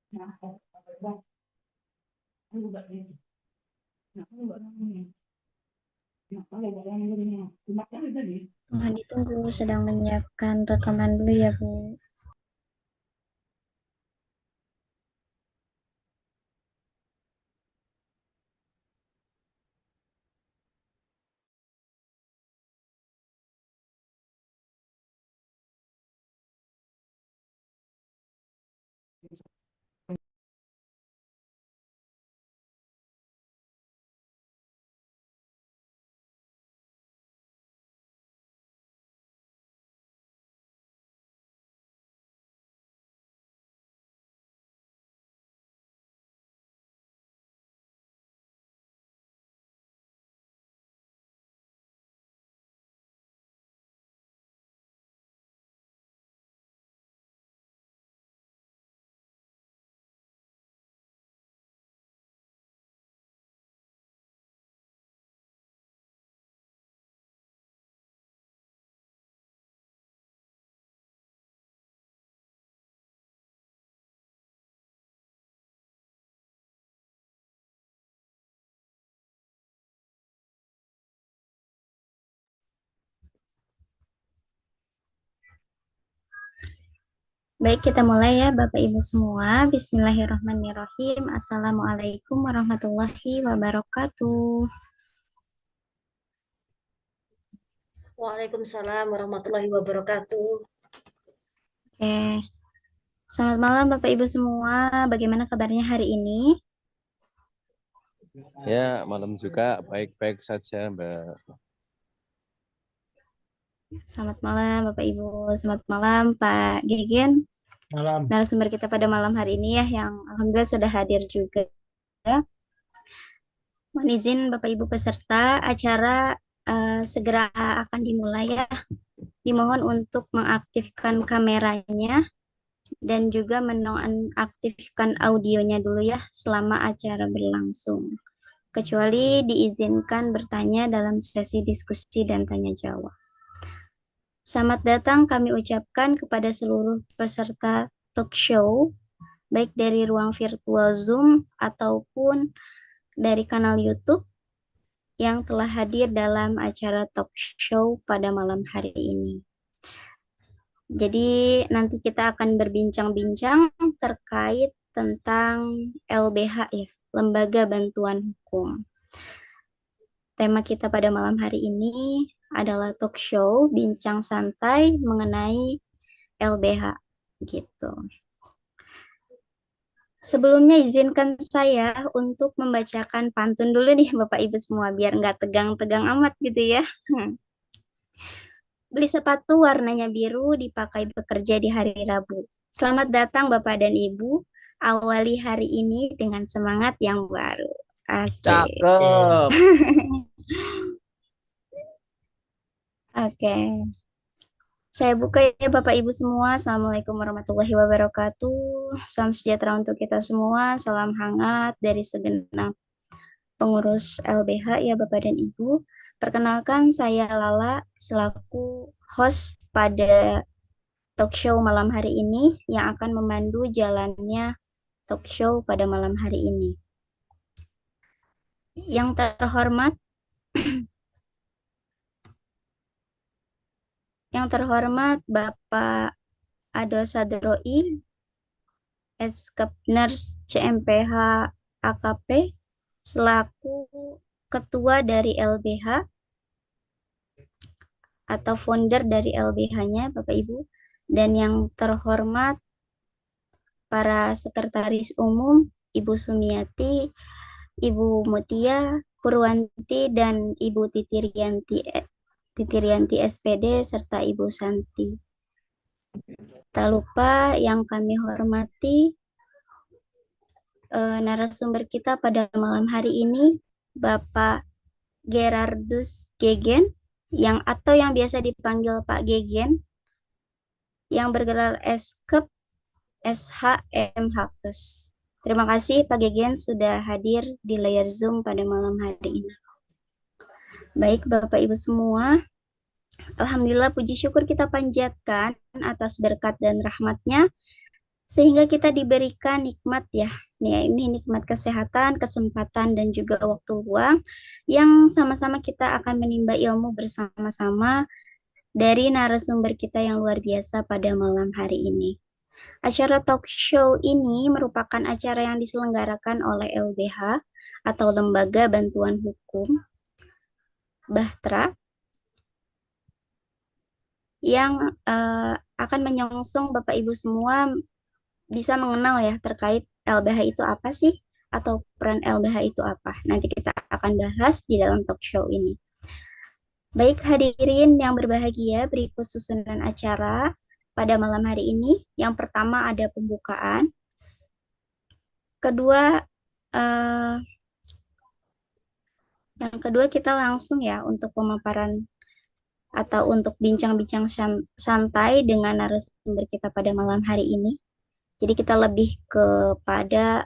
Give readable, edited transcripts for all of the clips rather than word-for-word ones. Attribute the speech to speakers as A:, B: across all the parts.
A: Mohon ditunggu, sedang menyiapkan rekaman dulu ya, Bu. Baik, kita mulai ya Bapak Ibu semua. Bismillahirrahmanirrahim. Assalamualaikum warahmatullahi wabarakatuh.
B: Waalaikumsalam warahmatullahi wabarakatuh.
A: Oke. Selamat malam Bapak Ibu semua. Bagaimana kabarnya hari ini?
C: Ya, malam juga baik-baik saja, Mbak.
A: Selamat malam Bapak Ibu. Selamat malam Pak Gegen.
D: Malam.
A: Narasumber kita pada malam hari ini ya, yang alhamdulillah sudah hadir juga. Mohon izin Bapak Ibu peserta, acara segera akan dimulai ya. Dimohon untuk mengaktifkan kameranya dan juga menonaktifkan audionya dulu ya selama acara berlangsung. Kecuali diizinkan bertanya dalam sesi diskusi dan tanya jawab. Selamat datang kami ucapkan kepada seluruh peserta talk show, baik dari ruang virtual Zoom ataupun dari kanal YouTube yang telah hadir dalam acara talk show pada malam hari ini. Jadi nanti kita akan berbincang-bincang terkait tentang LBH ya, Lembaga Bantuan Hukum. Tema kita pada malam hari ini adalah talk show bincang santai mengenai LBH gitu. Sebelumnya izinkan saya untuk membacakan pantun dulu nih Bapak Ibu semua biar nggak tegang-tegang amat gitu ya. Beli sepatu warnanya biru dipakai bekerja di hari Rabu. Selamat datang Bapak dan Ibu. Awali hari ini dengan semangat yang baru. Asik.
D: Cakep.
A: Oke. Saya buka ya Bapak Ibu semua. Assalamualaikum warahmatullahi wabarakatuh. Salam sejahtera untuk kita semua. Salam hangat dari segenap pengurus LBH ya Bapak dan Ibu. Perkenalkan saya Lala selaku host pada talk show malam hari ini yang akan memandu jalannya talk show pada malam hari ini. Yang terhormat Bapak Ado Sadroi, Eskepners CMPH AKP, selaku ketua dari LBH atau founder dari LBH-nya Bapak Ibu, dan yang terhormat para sekretaris umum Ibu Sumiati, Ibu Mutia, Purwanti, dan Ibu Titirianti SPD, serta Ibu Santi. Tak lupa yang kami hormati narasumber kita pada malam hari ini, Bapak Gerardus Gegen, yang biasa dipanggil Pak Gegen, yang bergelar Eskep SHMHKes. Terima kasih Pak Gegen sudah hadir di layar Zoom pada malam hari ini. Baik Bapak Ibu semua, alhamdulillah puji syukur kita panjatkan atas berkat dan rahmatnya sehingga kita diberikan nikmat ya. Ini nikmat kesehatan, kesempatan, dan juga waktu luang yang sama-sama kita akan menimba ilmu bersama-sama dari narasumber kita yang luar biasa pada malam hari ini. Acara talk show ini merupakan acara yang diselenggarakan oleh LBH atau Lembaga Bantuan Hukum Bahtera yang akan menyongsong Bapak Ibu semua bisa mengenal ya terkait LBH itu apa sih atau peran LBH itu apa. Nanti kita akan bahas di dalam talk show ini. Baik hadirin yang berbahagia, berikut susunan acara pada malam hari ini. Yang pertama ada pembukaan. Kedua, eh, yang kedua kita langsung ya untuk pemaparan atau untuk bincang-bincang santai dengan narasumber kita pada malam hari ini. Jadi kita lebih kepada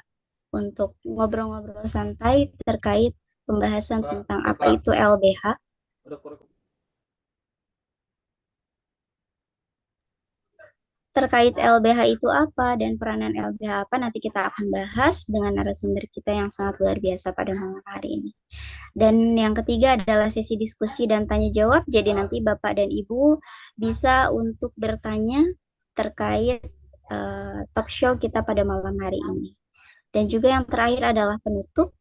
A: untuk ngobrol-ngobrol santai terkait pembahasan tentang apa itu LBH. Terkait LBH itu apa dan peranan LBH apa nanti kita akan bahas dengan narasumber kita yang sangat luar biasa pada malam hari ini. Dan yang ketiga adalah sesi diskusi dan tanya jawab. Jadi nanti Bapak dan Ibu bisa untuk bertanya terkait talk show kita pada malam hari ini. Dan juga yang terakhir adalah penutup.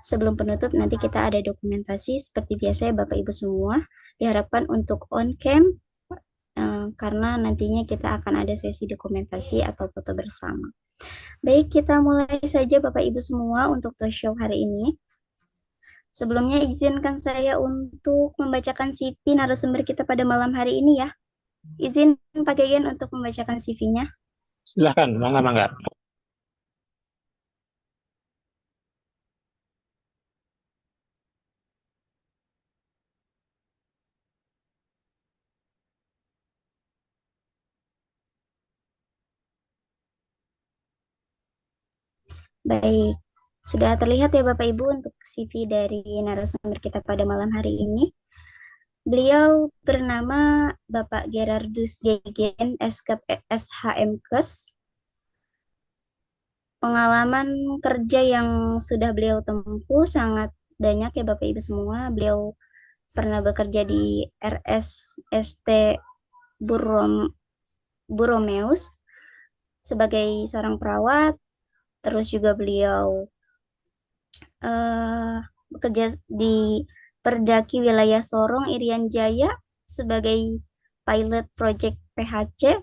A: Sebelum penutup nanti kita ada dokumentasi seperti biasa ya Bapak Ibu semua. Diharapkan untuk on cam karena nantinya kita akan ada sesi dokumentasi atau foto bersama. Baik, kita mulai saja Bapak Ibu semua untuk talk show hari ini. Sebelumnya izinkan saya untuk membacakan CV narasumber kita pada malam hari ini ya. Izin Pak Gegen untuk membacakan CV-nya.
D: Silahkan, mangga.
A: Baik, sudah terlihat ya Bapak Ibu untuk CV dari narasumber kita pada malam hari ini. Beliau bernama Bapak Gerardus Gegen, SHMKes. Pengalaman kerja yang sudah beliau tempuh sangat banyak ya Bapak Ibu semua. Beliau pernah bekerja di RSST Buromeus sebagai seorang perawat. Terus juga beliau bekerja di Perdaki Wilayah Sorong, Irian Jaya sebagai pilot project PHC.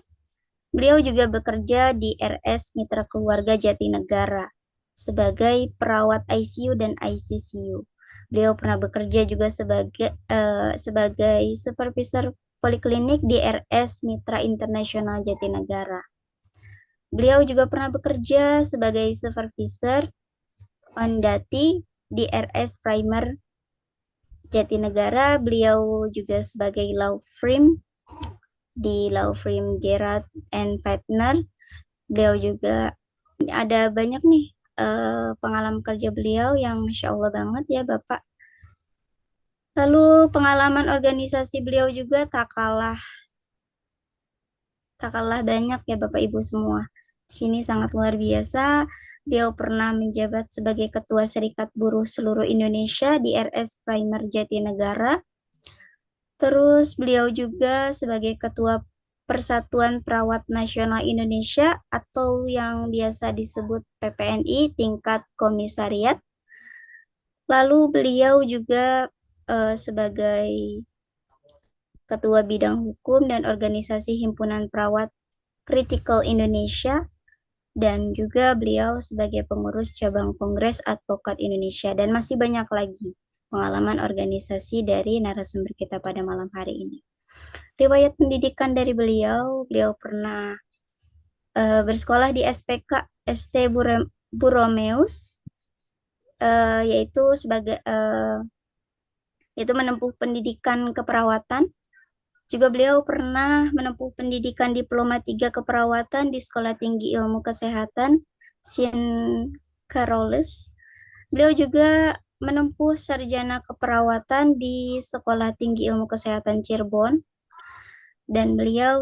A: Beliau juga bekerja di RS Mitra Keluarga Jatinegara sebagai perawat ICU dan ICCU. Beliau pernah bekerja juga sebagai supervisor poliklinik di RS Mitra Internasional Jatinegara. Beliau juga pernah bekerja sebagai supervisor Ondati di RS Primer Jatinegara. Beliau juga sebagai law firm di law firm Gerard and Partner. Beliau juga ada banyak nih pengalaman kerja beliau yang Masya Allah banget ya Bapak. Lalu pengalaman organisasi beliau juga tak kalah banyak ya Bapak Ibu semua. Di sini sangat luar biasa. Beliau pernah menjabat sebagai Ketua Serikat Buruh Seluruh Indonesia di RS Primer Jatinegara. Terus beliau juga sebagai Ketua Persatuan Perawat Nasional Indonesia atau yang biasa disebut PPNI tingkat komisariat. Lalu beliau juga sebagai Ketua Bidang Hukum dan Organisasi Himpunan Perawat Kritikal Indonesia, dan juga beliau sebagai pengurus cabang Kongres Advokat Indonesia, dan masih banyak lagi pengalaman organisasi dari narasumber kita pada malam hari ini. Riwayat pendidikan dari beliau pernah bersekolah di SPK ST Buromeus, yaitu sebagai yaitu menempuh pendidikan keperawatan. Juga beliau pernah menempuh pendidikan Diploma 3 Keperawatan di Sekolah Tinggi Ilmu Kesehatan Sint Carolus. Beliau juga menempuh sarjana keperawatan di Sekolah Tinggi Ilmu Kesehatan Cirebon. Dan beliau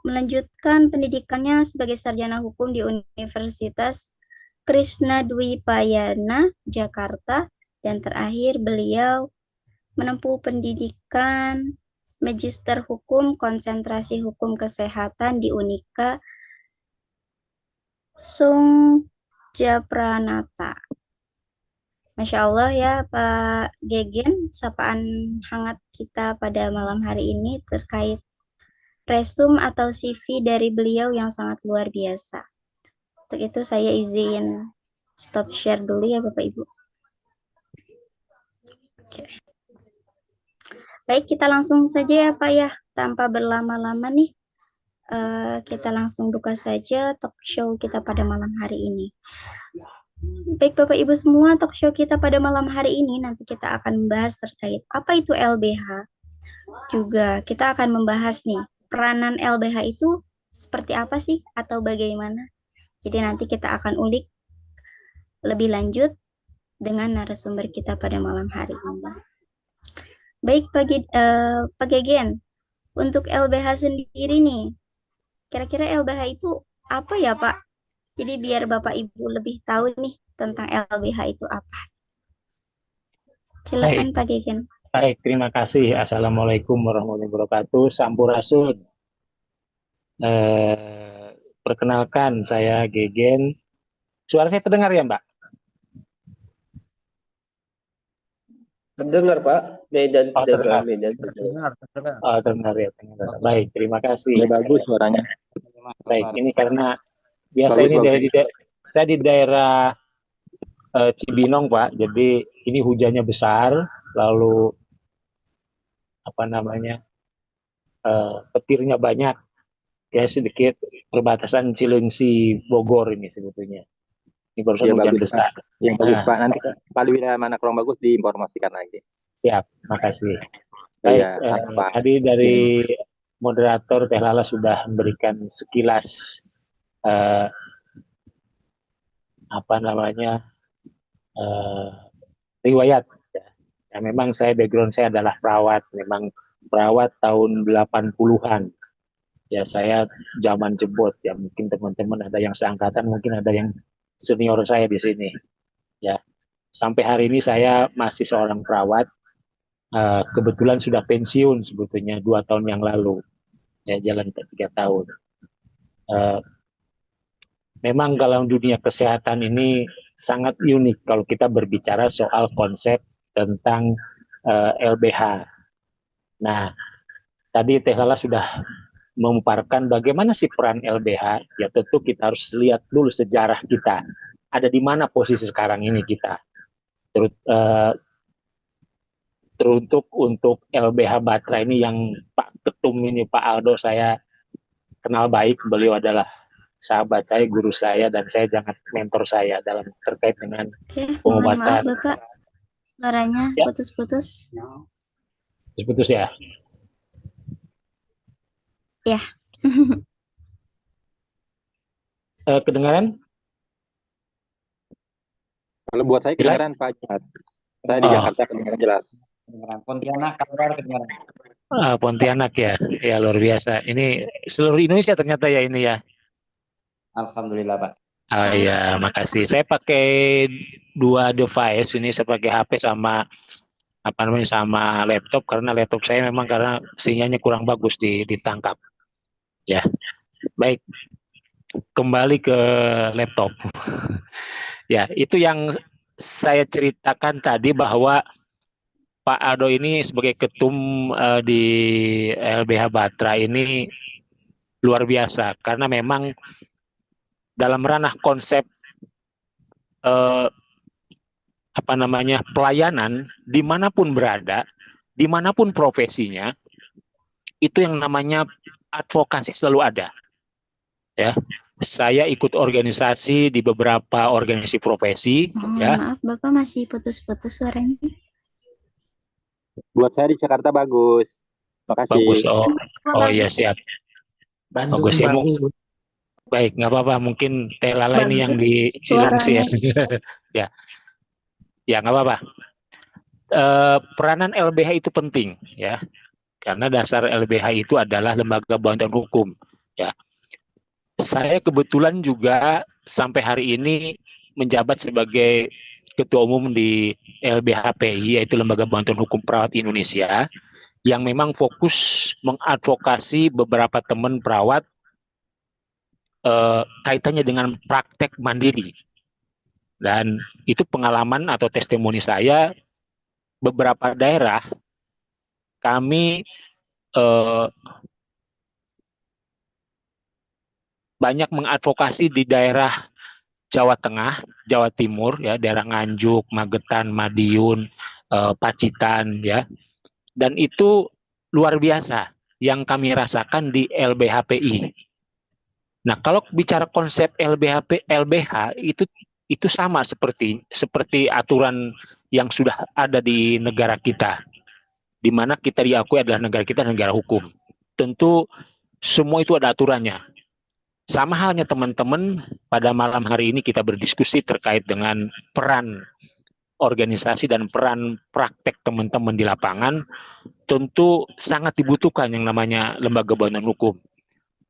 A: melanjutkan pendidikannya sebagai sarjana hukum di Universitas Krishna Dwipayana, Jakarta, dan terakhir beliau menempuh pendidikan Magister Hukum Konsentrasi Hukum Kesehatan di Unika Sungjapranata. Masya Allah ya Pak Gegen, sapaan hangat kita pada malam hari ini terkait resume atau CV dari beliau yang sangat luar biasa. Untuk itu saya izin stop share dulu ya Bapak Ibu. Oke. Baik, kita langsung saja ya Pak ya, tanpa berlama-lama nih. Kita langsung buka saja talk show kita pada malam hari ini. Baik Bapak Ibu semua, talk show kita pada malam hari ini nanti kita akan membahas terkait apa itu LBH. Juga kita akan membahas nih, peranan LBH itu seperti apa sih atau bagaimana. Jadi nanti kita akan ulik lebih lanjut dengan narasumber kita pada malam hari ini. Baik Pak Gegen, untuk LBH sendiri nih, kira-kira LBH itu apa ya Pak? Jadi biar Bapak Ibu lebih tahu nih tentang LBH itu apa. Silakan Pak Gegen.
D: Baik, terima kasih. Assalamualaikum warahmatullahi wabarakatuh. Sampurasun. Perkenalkan, saya Gegen. Suara saya terdengar ya, Mbak?
E: Terdengar Pak, Medan
D: Oh, terdengar.
E: Medan.
D: Oh, terdengar ya. Terdengar. Baik, terima kasih.
C: Ya, bagus suaranya.
D: Baik, ini karena biasa
C: Bagus,
D: ini
C: bagus.
D: saya di daerah Cibinong, Pak. Jadi ini hujannya besar, lalu apa namanya petirnya banyak. Ya sedikit perbatasan Cilengsi Bogor ini sebetulnya. Ini barusan
C: Ya,
D: hujan
C: bagus,
D: besar.
C: Yang bagus
D: Nah.
C: Pak, nanti Pak wilayah mana kurang bagus diinformasikan lagi.
D: Siap, makasih. Baik,
C: Ya, Pak.
D: tadi dari moderator Teh Lala sudah memberikan sekilas apa namanya riwayat. Ya, memang background saya adalah perawat, memang perawat tahun 80-an. Ya, saya zaman jebot ya, mungkin teman-teman ada yang seangkatan, mungkin ada yang senior saya di sini. Ya, sampai hari ini saya masih seorang perawat. Kebetulan sudah pensiun sebetulnya 2 tahun yang lalu. Ya, jalan ke 3 tahun. Memang kalau dunia kesehatan ini sangat unik kalau kita berbicara soal konsep tentang LBH. Nah, tadi Teh Lala sudah memaparkan bagaimana sih peran LBH. Ya tentu kita harus lihat dulu sejarah kita. Ada di mana posisi sekarang ini kita. Teruntuk untuk LBH Batra ini yang Pak Ketum ini, Pak Aldo, saya kenal baik. Beliau adalah sahabat saya, guru saya, dan saya sangat mentor saya dalam terkait dengan pengobatan.
A: Mohon maaf Bapak, suaranya
D: Ya.
A: putus-putus.
D: Putus ya?
A: Ya.
D: Kedengaran?
C: Kalau buat saya kedengaran Pak jelas. Saya di Jakarta kedengaran jelas.
F: Pontianak, kabar kedengaran.
D: Pontianak ya, ya luar biasa. Ini seluruh Indonesia ternyata ya ini ya.
F: Alhamdulillah Pak.
D: Oh iya, makasih. Saya pakai 2 device ini, saya pakai HP sama sama laptop, karena laptop saya memang karena sinyalnya kurang bagus ditangkap. Ya, baik. Kembali ke laptop. Ya, itu yang saya ceritakan tadi bahwa Pak Aldo ini sebagai ketum di LBH Batra ini luar biasa karena memang dalam ranah konsep pelayanan dimanapun berada, dimanapun profesinya, itu yang namanya advokasi selalu ada. Ya, saya ikut organisasi di beberapa organisasi profesi.
A: Maaf Bapak, masih putus-putus suaranya.
C: Buat saya di Jakarta bagus. Makasih.
D: Bagus. Oh iya siap. Bagus ya. Baik, nggak apa-apa. Mungkin Teh Lala ini yang di Cilengsi ya. Ya nggak apa-apa. Peranan LBH itu penting ya. karena dasar LBH itu adalah lembaga bantuan hukum. Ya, saya kebetulan juga sampai hari ini menjabat sebagai ketua umum di LBHPI, yaitu Lembaga Bantuan Hukum Perawat Indonesia, yang memang fokus mengadvokasi beberapa teman perawat kaitannya dengan praktek mandiri. Dan itu pengalaman atau testimoni saya, beberapa daerah kami banyak mengadvokasi di daerah Jawa Tengah, Jawa Timur, ya, daerah Nganjuk, Magetan, Madiun, Pacitan, ya, dan itu luar biasa yang kami rasakan di LBHPI. Nah, kalau bicara konsep LBH itu sama seperti aturan yang sudah ada di negara kita, di mana kita diakui adalah negara kita negara hukum. Tentu semua itu ada aturannya. Sama halnya teman-teman, pada malam hari ini kita berdiskusi terkait dengan peran organisasi dan peran praktek teman-teman di lapangan. Tentu sangat dibutuhkan yang namanya lembaga bantuan hukum.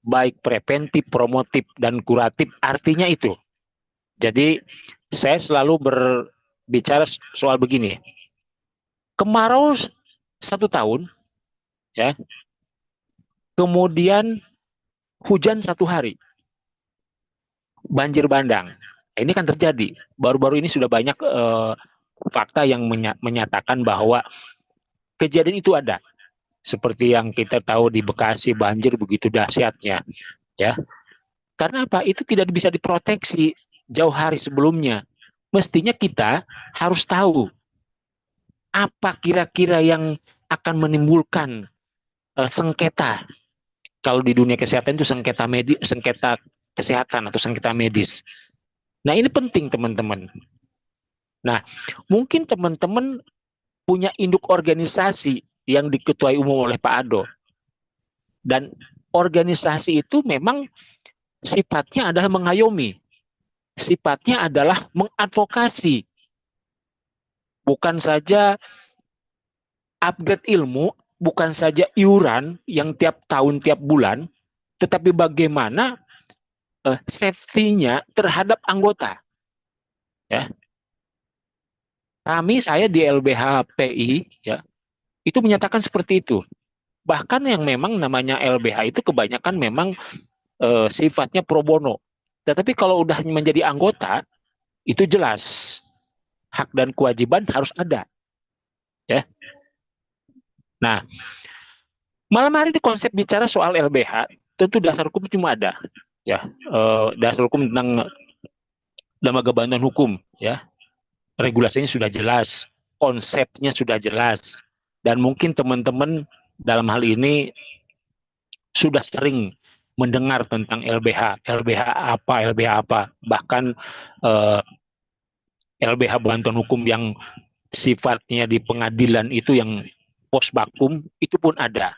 D: Baik preventif, promotif, dan kuratif, artinya itu. Jadi saya selalu berbicara soal begini. Kemarau 1 tahun, ya, kemudian hujan 1 hari, banjir bandang. Ini kan terjadi. Baru-baru ini sudah banyak fakta yang menyatakan bahwa kejadian itu ada. Seperti yang kita tahu di Bekasi, banjir begitu dahsyatnya, ya. Karena apa? Itu tidak bisa diproteksi jauh hari sebelumnya. Mestinya kita harus tahu apa kira-kira yang akan menimbulkan sengketa. Kalau di dunia kesehatan itu sengketa kesehatan atau sengketa medis. Nah, ini penting, teman-teman. Nah, mungkin teman-teman punya induk organisasi yang diketuai umum oleh Pak Ado. Dan organisasi itu memang sifatnya adalah mengayomi. Sifatnya adalah mengadvokasi. Bukan saja upgrade ilmu, bukan saja iuran yang tiap tahun, tiap bulan, tetapi bagaimana safety-nya terhadap anggota. Ya. Saya di LBHPI, ya, itu menyatakan seperti itu. Bahkan yang memang namanya LBH itu kebanyakan memang sifatnya pro bono. Tetapi kalau udah menjadi anggota, itu jelas hak dan kewajiban harus ada. Ya. Nah, malam hari ini konsep bicara soal LBH, tentu dasar hukum cuma ada. Ya, dasar hukum tentang lembaga bantuan hukum, ya. Regulasinya sudah jelas, konsepnya sudah jelas, dan mungkin teman-teman dalam hal ini sudah sering mendengar tentang LBH apa, bahkan LBH bantuan hukum yang sifatnya di pengadilan itu yang pos bakum itu pun ada.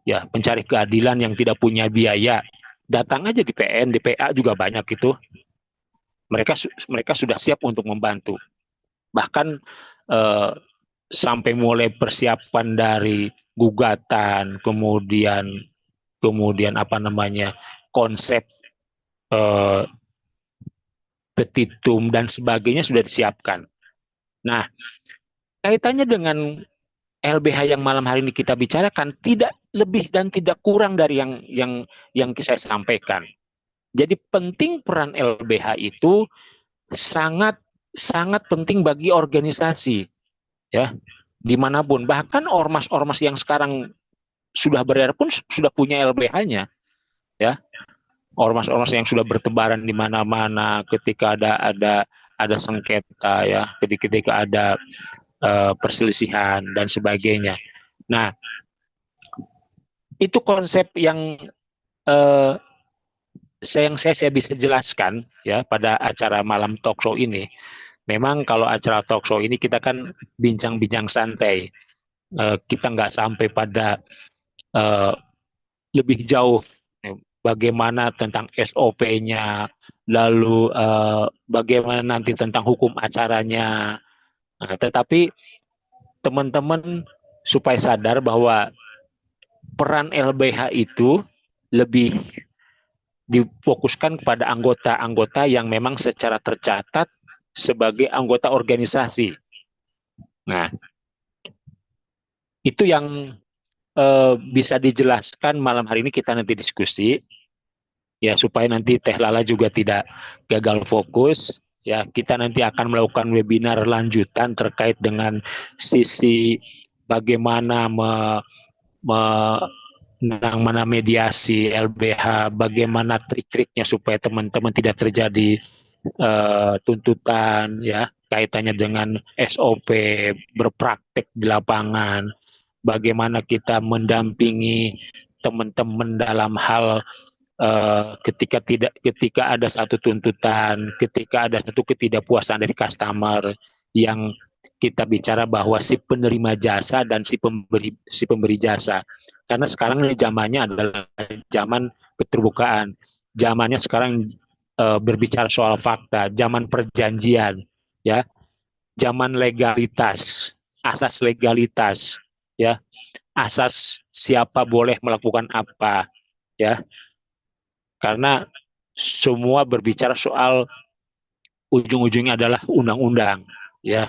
D: Ya, pencari keadilan yang tidak punya biaya, datang aja di PN, di PA juga banyak itu. Mereka sudah siap untuk membantu. Bahkan sampai mulai persiapan dari gugatan, kemudian konsep petitum dan sebagainya sudah disiapkan. Nah, kaitannya dengan LBH yang malam hari ini kita bicarakan tidak lebih dan tidak kurang dari yang saya sampaikan. Jadi penting peran LBH itu sangat penting bagi organisasi, ya, dimanapun. Bahkan ormas-ormas yang sekarang sudah beredar pun sudah punya LBH-nya, ya. Ormas-ormas yang sudah bertebaran di mana-mana ketika ada sengketa, ya, ketika ada perselisihan dan sebagainya. Nah, itu konsep yang saya bisa jelaskan, ya, pada acara malam talk show ini. Memang kalau acara talk show ini kita kan bincang-bincang santai, kita nggak sampai pada lebih jauh bagaimana tentang SOP-nya, lalu bagaimana nanti tentang hukum acaranya. Tetapi teman-teman supaya sadar bahwa peran LBH itu lebih difokuskan kepada anggota-anggota yang memang secara tercatat sebagai anggota organisasi. Nah, itu yang bisa dijelaskan malam hari ini, kita nanti diskusi ya, supaya nanti Teh Lala juga tidak gagal fokus ya. Kita nanti akan melakukan webinar lanjutan terkait dengan sisi bagaimana mana mediasi LBH, bagaimana trik-triknya supaya teman-teman tidak terjadi tuntutan ya, kaitannya dengan SOP berpraktek di lapangan, bagaimana kita mendampingi teman-teman dalam hal ketika ada satu tuntutan, ketika ada satu ketidakpuasan dari customer, yang kita bicara bahwa si penerima jasa dan si pemberi jasa. Karena sekarang ini zamannya adalah zaman keterbukaan. Zamannya sekarang berbicara soal fakta, zaman perjanjian, ya, zaman legalitas, asas legalitas, ya, asas siapa boleh melakukan apa, ya. Karena semua berbicara soal ujung-ujungnya adalah undang-undang, ya.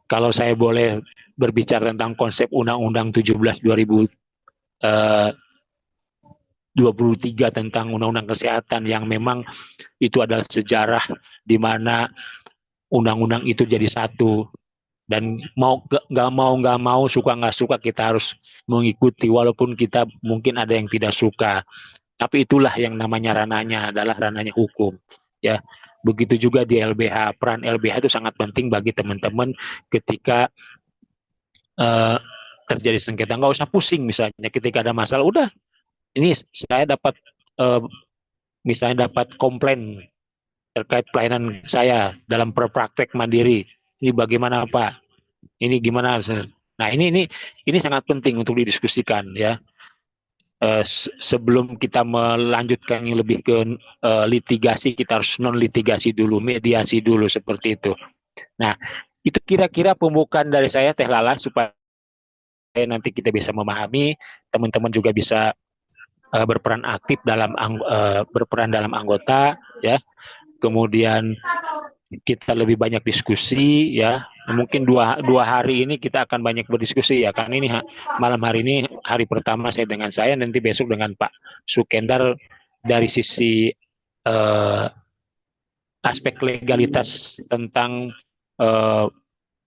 D: Kalau saya boleh berbicara tentang konsep Undang-Undang 17 2023 tentang Undang-Undang Kesehatan, yang memang itu adalah sejarah di mana undang-undang itu jadi satu, dan nggak mau suka nggak suka kita harus mengikuti, walaupun kita mungkin ada yang tidak suka, tapi itulah yang namanya ranahnya adalah ranahnya hukum, ya. Begitu juga di LBH, peran LBH itu sangat penting bagi teman-teman ketika terjadi sengketa. Nggak usah pusing, misalnya ketika ada masalah, udah, ini saya dapat misalnya dapat komplain terkait pelayanan saya dalam praktek mandiri, ini bagaimana Pak, ini gimana. Nah, ini sangat penting untuk didiskusikan, ya. Sebelum kita melanjutkan yang lebih ke litigasi, kita harus non litigasi dulu, mediasi dulu, seperti itu. Nah, itu kira-kira pembukaan dari saya, Teh Lala, supaya nanti kita bisa memahami, teman-teman juga bisa berperan aktif dalam berperan dalam anggota, ya. Kemudian kita lebih banyak diskusi, ya. Mungkin dua hari ini kita akan banyak berdiskusi, ya, karena ini malam hari ini hari pertama saya dengan saya, nanti besok dengan Pak Sukendar dari sisi aspek legalitas tentang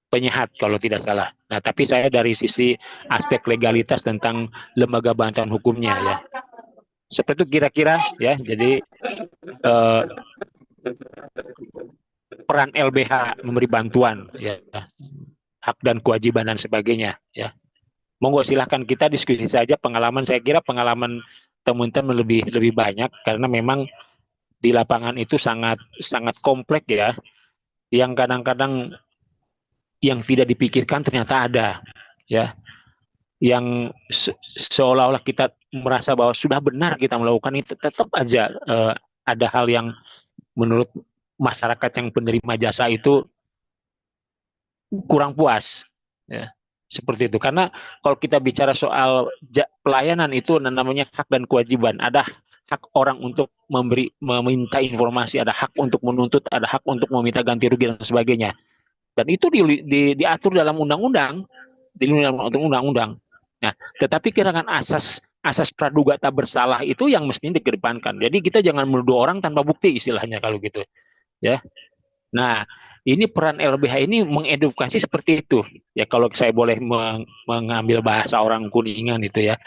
D: penyehat kalau tidak salah. Nah, tapi saya dari sisi aspek legalitas tentang lembaga bantuan hukumnya, ya. Seperti itu kira-kira, ya. Jadi peran LBH memberi bantuan, ya, hak dan kewajiban dan sebagainya, ya. Monggo silahkan kita diskusi saja pengalaman. Saya kira pengalaman teman-teman lebih banyak, karena memang di lapangan itu sangat kompleks, ya, yang kadang-kadang yang tidak dipikirkan ternyata ada, ya, yang seolah-olah kita merasa bahwa sudah benar kita melakukan itu, tetap aja ada hal yang menurut masyarakat yang penerima jasa itu kurang puas, ya, seperti itu. Karena kalau kita bicara soal pelayanan itu namanya hak dan kewajiban. Ada hak orang untuk meminta informasi, ada hak untuk menuntut, ada hak untuk meminta ganti rugi dan sebagainya. Dan itu diatur dalam undang-undang, Nah, tetapi kira-kira asas praduga tak bersalah itu yang mestinya dikedepankan. Jadi kita jangan menuduh orang tanpa bukti, istilahnya kalau gitu, ya. Nah, ini peran LBH ini mengedukasi seperti itu, ya. Kalau saya boleh mengambil bahasa orang Kuningan itu, ya,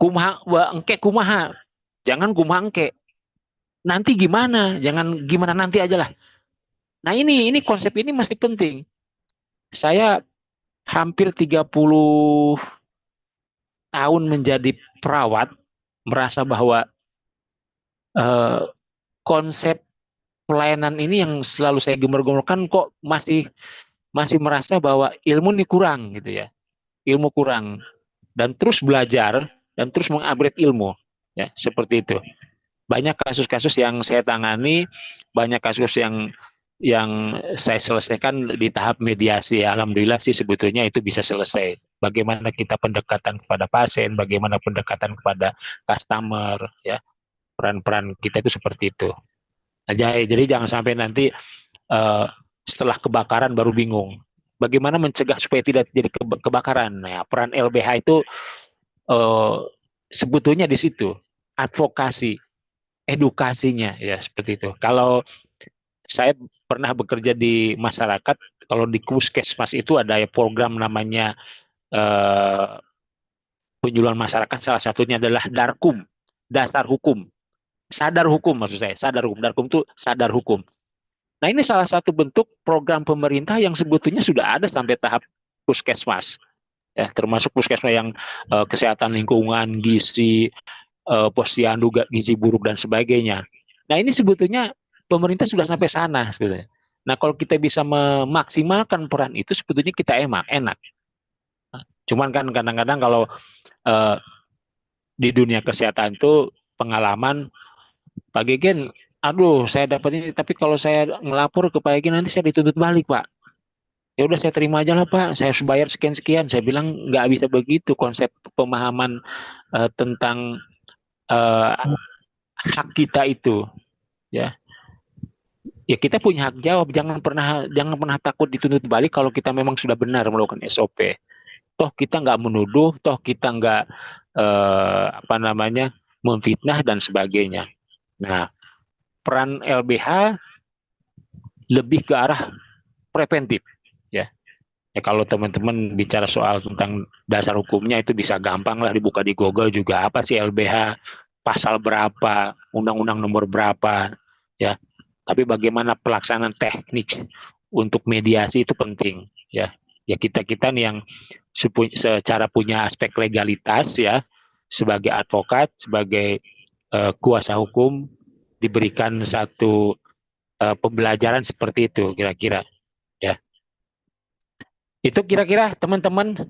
D: kumaha wa engke kumaha, jangan kumaha engke, nanti gimana, jangan gimana nanti aja lah. Nah, ini konsep ini masih penting. Saya hampir 30 tahun menjadi perawat, merasa bahwa konsep pelayanan ini yang selalu saya gemar-gemarkan, kok masih merasa bahwa ilmu ini kurang, gitu, ya. Ilmu kurang, dan terus belajar dan terus mengupgrade ilmu, ya, seperti itu. Banyak kasus-kasus yang saya tangani, banyak kasus yang yang saya selesaikan di tahap mediasi. Alhamdulillah sih sebetulnya itu bisa selesai. Bagaimana kita pendekatan kepada pasien, bagaimana pendekatan kepada customer, ya peran-peran kita itu seperti itu. Nah, jadi jangan sampai nanti uh, setelah kebakaran baru bingung. Bagaimana mencegah supaya tidak jadi kebakaran? Nah, peran LBH itu uh, sebetulnya di situ advokasi, edukasinya ya seperti itu. Kalau saya pernah bekerja di masyarakat, kalau di Puskesmas itu ada program namanya uh, penyuluhan masyarakat, salah satunya adalah Darkum, dasar hukum, sadar hukum maksud saya, sadar hukum. Darkum itu sadar hukum. Nah, ini salah satu bentuk program pemerintah yang sebetulnya sudah ada sampai tahap Puskesmas. Ya, termasuk Puskesmas yang kesehatan lingkungan, gizi, posyandu, gizi buruk dan sebagainya. Nah, ini sebetulnya pemerintah sudah sampai sana sebetulnya. Nah, kalau kita bisa memaksimalkan peran itu sebetulnya kita enak. Cuman kan kadang-kadang kalau di dunia kesehatan itu pengalaman Pak Gegen, aduh saya dapat ini, tapi kalau saya ngelapor ke Pak Gegen nanti saya dituntut balik Pak. Ya udah saya terima aja lah Pak, saya harus bayar sekian-sekian. Saya bilang nggak bisa begitu konsep pemahaman tentang hak kita itu, ya. Ya kita punya hak jawab, jangan pernah takut dituntut balik kalau kita memang sudah benar melakukan SOP. Toh kita nggak menuduh, toh kita nggak memfitnah dan sebagainya. Nah, peran LBH lebih ke arah preventif, ya. Ya kalau teman-teman bicara soal tentang dasar hukumnya itu bisa gampang lah dibuka di Google juga, apa sih LBH, pasal berapa, undang-undang nomor berapa, ya. Tapi bagaimana pelaksanaan teknik untuk mediasi itu penting, ya. Ya kita nih yang secara punya aspek legalitas, ya, sebagai advokat, sebagai kuasa hukum, diberikan satu pembelajaran seperti itu kira-kira, ya. Itu kira-kira teman-teman.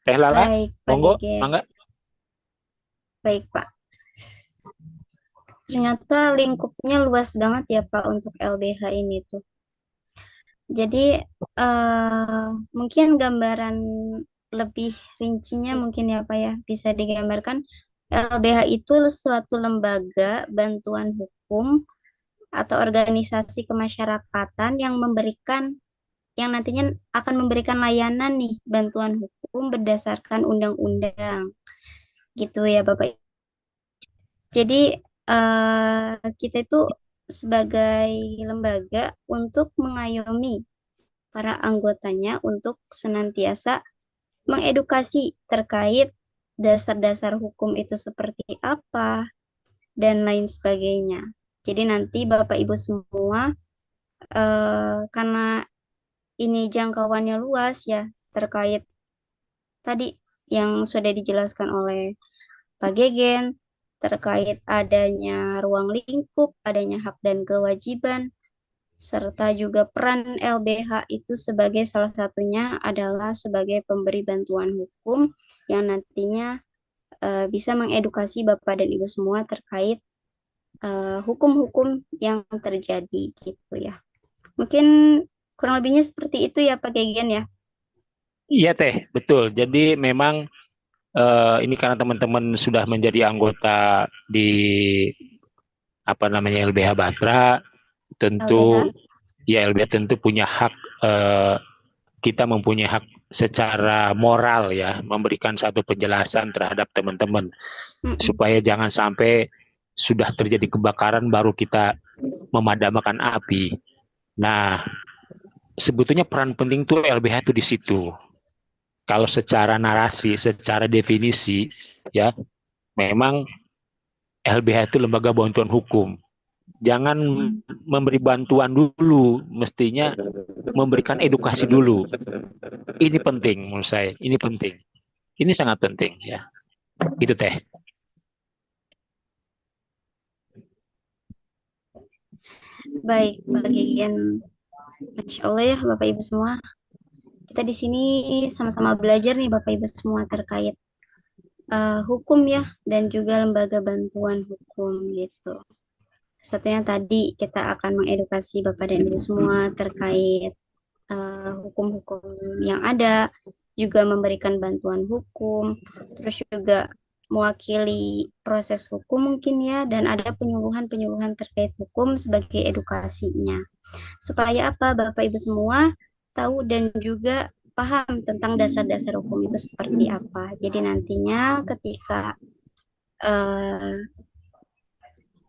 D: Teh Lala,
A: Baik, Pak
D: monggo,
A: Gegen.
D: mangga.
A: Baik, Pak. Ternyata lingkupnya luas banget ya, Pak, untuk LBH ini tuh. Jadi, mungkin gambaran lebih rincinya mungkin ya, Pak ya, bisa digambarkan. LBH itu suatu lembaga bantuan hukum atau organisasi kemasyarakatan yang nantinya akan memberikan layanan nih bantuan hukum berdasarkan undang-undang gitu ya Bapak. Jadi kita itu sebagai lembaga untuk mengayomi para anggotanya untuk senantiasa mengedukasi terkait dasar-dasar hukum itu seperti apa dan lain sebagainya. Jadi nanti Bapak Ibu semua karena ini jangkauannya luas ya terkait tadi yang sudah dijelaskan oleh Pak Gegen terkait adanya ruang lingkup, adanya hak dan kewajiban, serta juga peran LBH itu sebagai salah satunya adalah sebagai pemberi bantuan hukum yang nantinya bisa mengedukasi Bapak dan Ibu semua terkait hukum-hukum yang terjadi gitu ya. Mungkin kurang lebihnya seperti itu ya Pak Gegen ya.
D: Iya Teh, betul. Jadi memang ini karena teman-teman sudah menjadi anggota di LBH Batra, tentu
A: LBH.
D: ya LBH tentu punya hak, kita mempunyai hak secara moral ya, memberikan satu penjelasan terhadap teman-teman supaya jangan sampai sudah terjadi kebakaran baru kita memadamkan api. Nah, sebetulnya peran penting tuh LBH itu di situ. Kalau secara narasi, secara definisi, ya, memang LBH itu lembaga bantuan hukum. Jangan memberi bantuan dulu, mestinya memberikan edukasi dulu. Ini penting menurut saya, ini penting. Ini sangat penting ya. Itu Teh.
A: Baik, Pak Gegen. Masya Allah ya Bapak Ibu semua. Kita di sini sama-sama belajar nih Bapak Ibu semua terkait hukum ya dan juga lembaga bantuan hukum gitu. Satunya tadi kita akan mengedukasi Bapak dan Ibu semua terkait hukum-hukum yang ada, juga memberikan bantuan hukum, terus juga mewakili proses hukum mungkin ya, dan ada penyuluhan-penyuluhan terkait hukum sebagai edukasinya. Supaya apa, Bapak Ibu semua tahu dan juga paham tentang dasar-dasar hukum itu seperti apa. Jadi nantinya ketika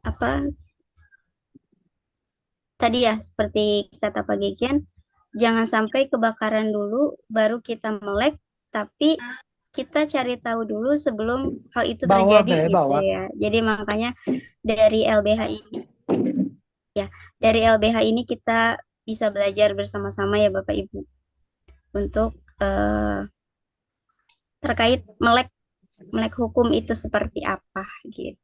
A: apa tadi ya, seperti kata Pak Gegen, jangan sampai kebakaran dulu baru kita melek, tapi kita cari tahu dulu sebelum hal itu terjadi gitu ya. Jadi makanya dari LBH ini kita bisa belajar bersama-sama ya Bapak Ibu untuk terkait melek hukum itu seperti apa gitu.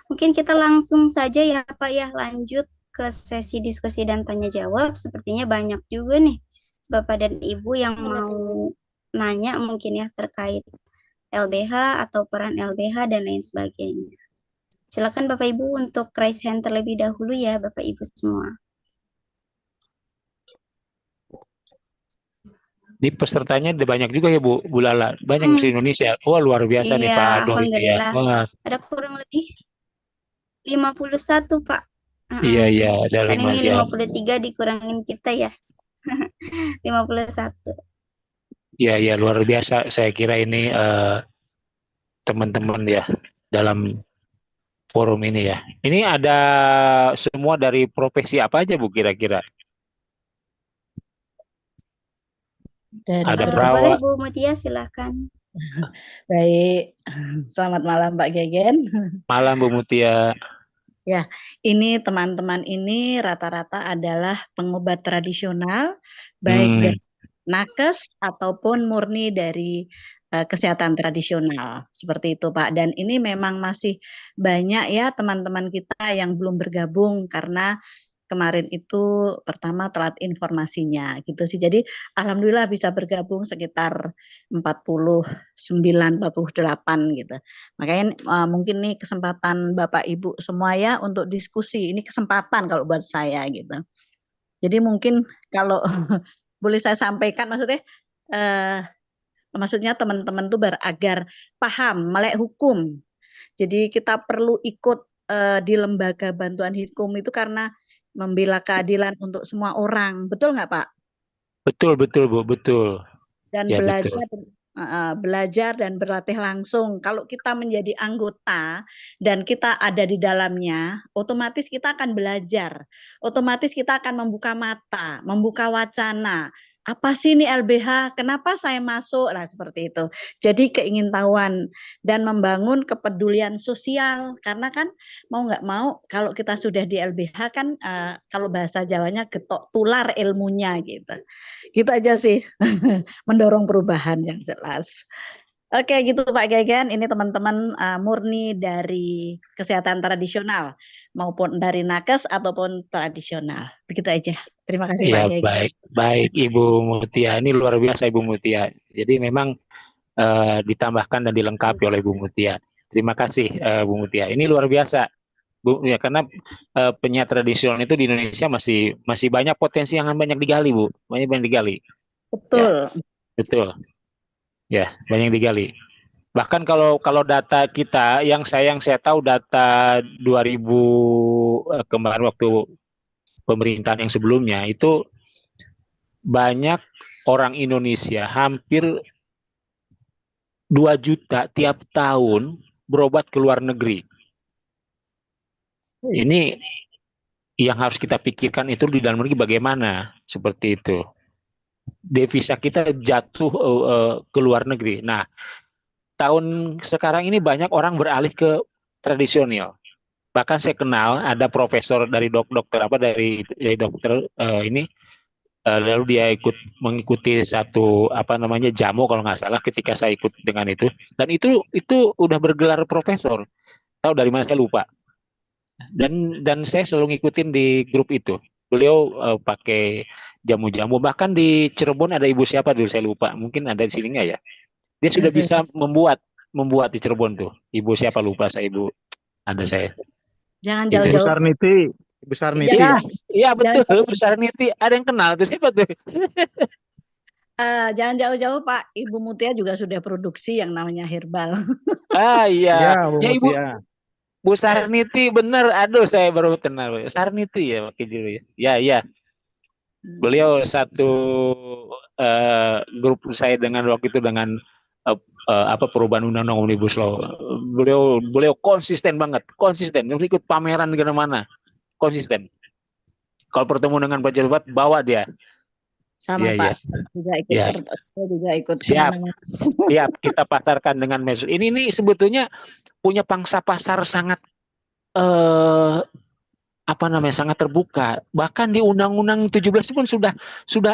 A: Mungkin kita langsung saja ya Pak ya lanjut ke sesi diskusi dan tanya jawab. Sepertinya banyak juga nih Bapak dan Ibu yang mau nanya mungkin ya terkait LBH atau peran LBH dan lain sebagainya. Silakan Bapak Ibu untuk raise hand terlebih dahulu ya Bapak Ibu semua.
D: Di pesertanya ada banyak juga ya Bu Lala, banyak di Indonesia. Wah luar biasa nih
A: Iya,
D: Pak Ado ini ya.
A: alhamdulillah.
D: Wah,
A: Ada kurang lebih 51 Pak.
D: iya ada
A: Kan
D: 5
A: ini
D: sih.
A: 53 dikurangin kita ya. 51.
D: Iya luar biasa. Saya kira ini teman-teman ya dalam forum ini ya. Ini ada semua dari profesi apa aja Bu kira-kira? Ada
A: Boleh
D: perawat.
A: Bu Mutia silakan.
E: Baik, selamat malam Pak Gegen.
D: Malam Bu Mutia.
E: Ya, ini teman-teman ini rata-rata adalah pengobat tradisional, baik dari nakes ataupun murni dari kesehatan tradisional. Seperti itu Pak. Dan ini memang masih banyak ya teman-teman kita yang belum bergabung karena kemarin itu pertama telat informasinya gitu sih. Jadi alhamdulillah bisa bergabung sekitar 49, 48 gitu. Makanya mungkin nih kesempatan Bapak Ibu semua ya untuk diskusi. Ini kesempatan kalau buat saya gitu. Jadi mungkin kalau boleh saya sampaikan maksudnya teman-teman tuh agar paham melek hukum. Jadi kita perlu ikut di lembaga bantuan hukum itu karena membela keadilan untuk semua orang. Betul nggak Pak?
D: Betul Bu, betul.
E: Dan
D: Ya,
E: belajar dan berlatih langsung. Kalau kita menjadi anggota dan kita ada di dalamnya, otomatis kita akan belajar. Otomatis kita akan membuka mata, membuka wacana. Apa sih ini LBH? Kenapa saya masuk? Nah, seperti itu. Jadi keingintahuan dan membangun kepedulian sosial. Karena kan mau nggak mau kalau kita sudah di LBH kan kalau bahasa Jawanya getok tular ilmunya gitu. Gitu aja sih. Mendorong perubahan yang jelas. Oke gitu Pak Gegen, ini teman-teman murni dari kesehatan tradisional maupun dari nakes ataupun tradisional. Begitu aja. Terima kasih Pak Gegen.
D: Baik Ibu Mutia, ini luar biasa Ibu Mutia. Jadi memang ditambahkan dan dilengkapi oleh Ibu Mutia. Terima kasih Bu Mutia. Ini luar biasa Bu ya, karena penyiar tradisional itu di Indonesia masih banyak potensi yang banyak digali Bu, banyak digali.
E: Betul.
D: Ya, betul. Ya, banyak digali. Bahkan kalau data kita yang saya tahu data 2000 kemarin waktu pemerintahan yang sebelumnya itu banyak orang Indonesia hampir 2 juta tiap tahun berobat ke luar negeri. Ini yang harus kita pikirkan itu di dalam negeri bagaimana seperti itu. Devisa kita jatuh ke luar negeri. Nah, tahun sekarang ini banyak orang beralih ke tradisional. Bahkan saya kenal ada profesor dari dokter ini lalu dia mengikuti satu jamu kalau nggak salah ketika saya ikut dengan itu, dan itu udah bergelar profesor. Tahu dari mana saya lupa. Dan saya selalu ngikutin di grup itu. Beliau pakai jamu-jamu, bahkan di Cirebon ada ibu siapa dulu saya lupa, mungkin ada di sini nggak ya, dia sudah bisa membuat di Cirebon tuh, ibu siapa lupa saya, ibu ada saya
E: Jangan
D: Gitu.
E: jauh-jauh.
G: Besar
E: Jangan-
G: Niti.
D: Iya, iya betul.
E: Jangan-
D: Besar Niti. Ada yang kenal tuh siapa tuh?
E: Jangan jauh-jauh Pak, Ibu Mutia juga sudah produksi yang namanya herbal.
D: Ah
G: Iya,
D: iya.
G: Bu
D: Ya Ibu
G: Mutia.
D: Bu Sarniti bener. Aduh saya baru kenal. Sarniti ya pakai dulu ya. Ya iya. Beliau satu grup saya dengan waktu itu dengan apa perubahan undang-undang Omnibus Law. Beliau konsisten banget, konsisten. Ikut pameran di mana-mana, konsisten. Kalau bertemu dengan pejabat bawa dia.
E: Sama
D: Iya,
E: Pak,
D: iya.
E: juga ikut
D: Iya.
E: saya juga ikut
D: Siap.
E: kemana-mana.
D: Siap kita pasarkan dengan medsos. Ini sebetulnya punya pangsa pasar sangat apa namanya sangat terbuka. Bahkan di Undang-Undang 17 pun sudah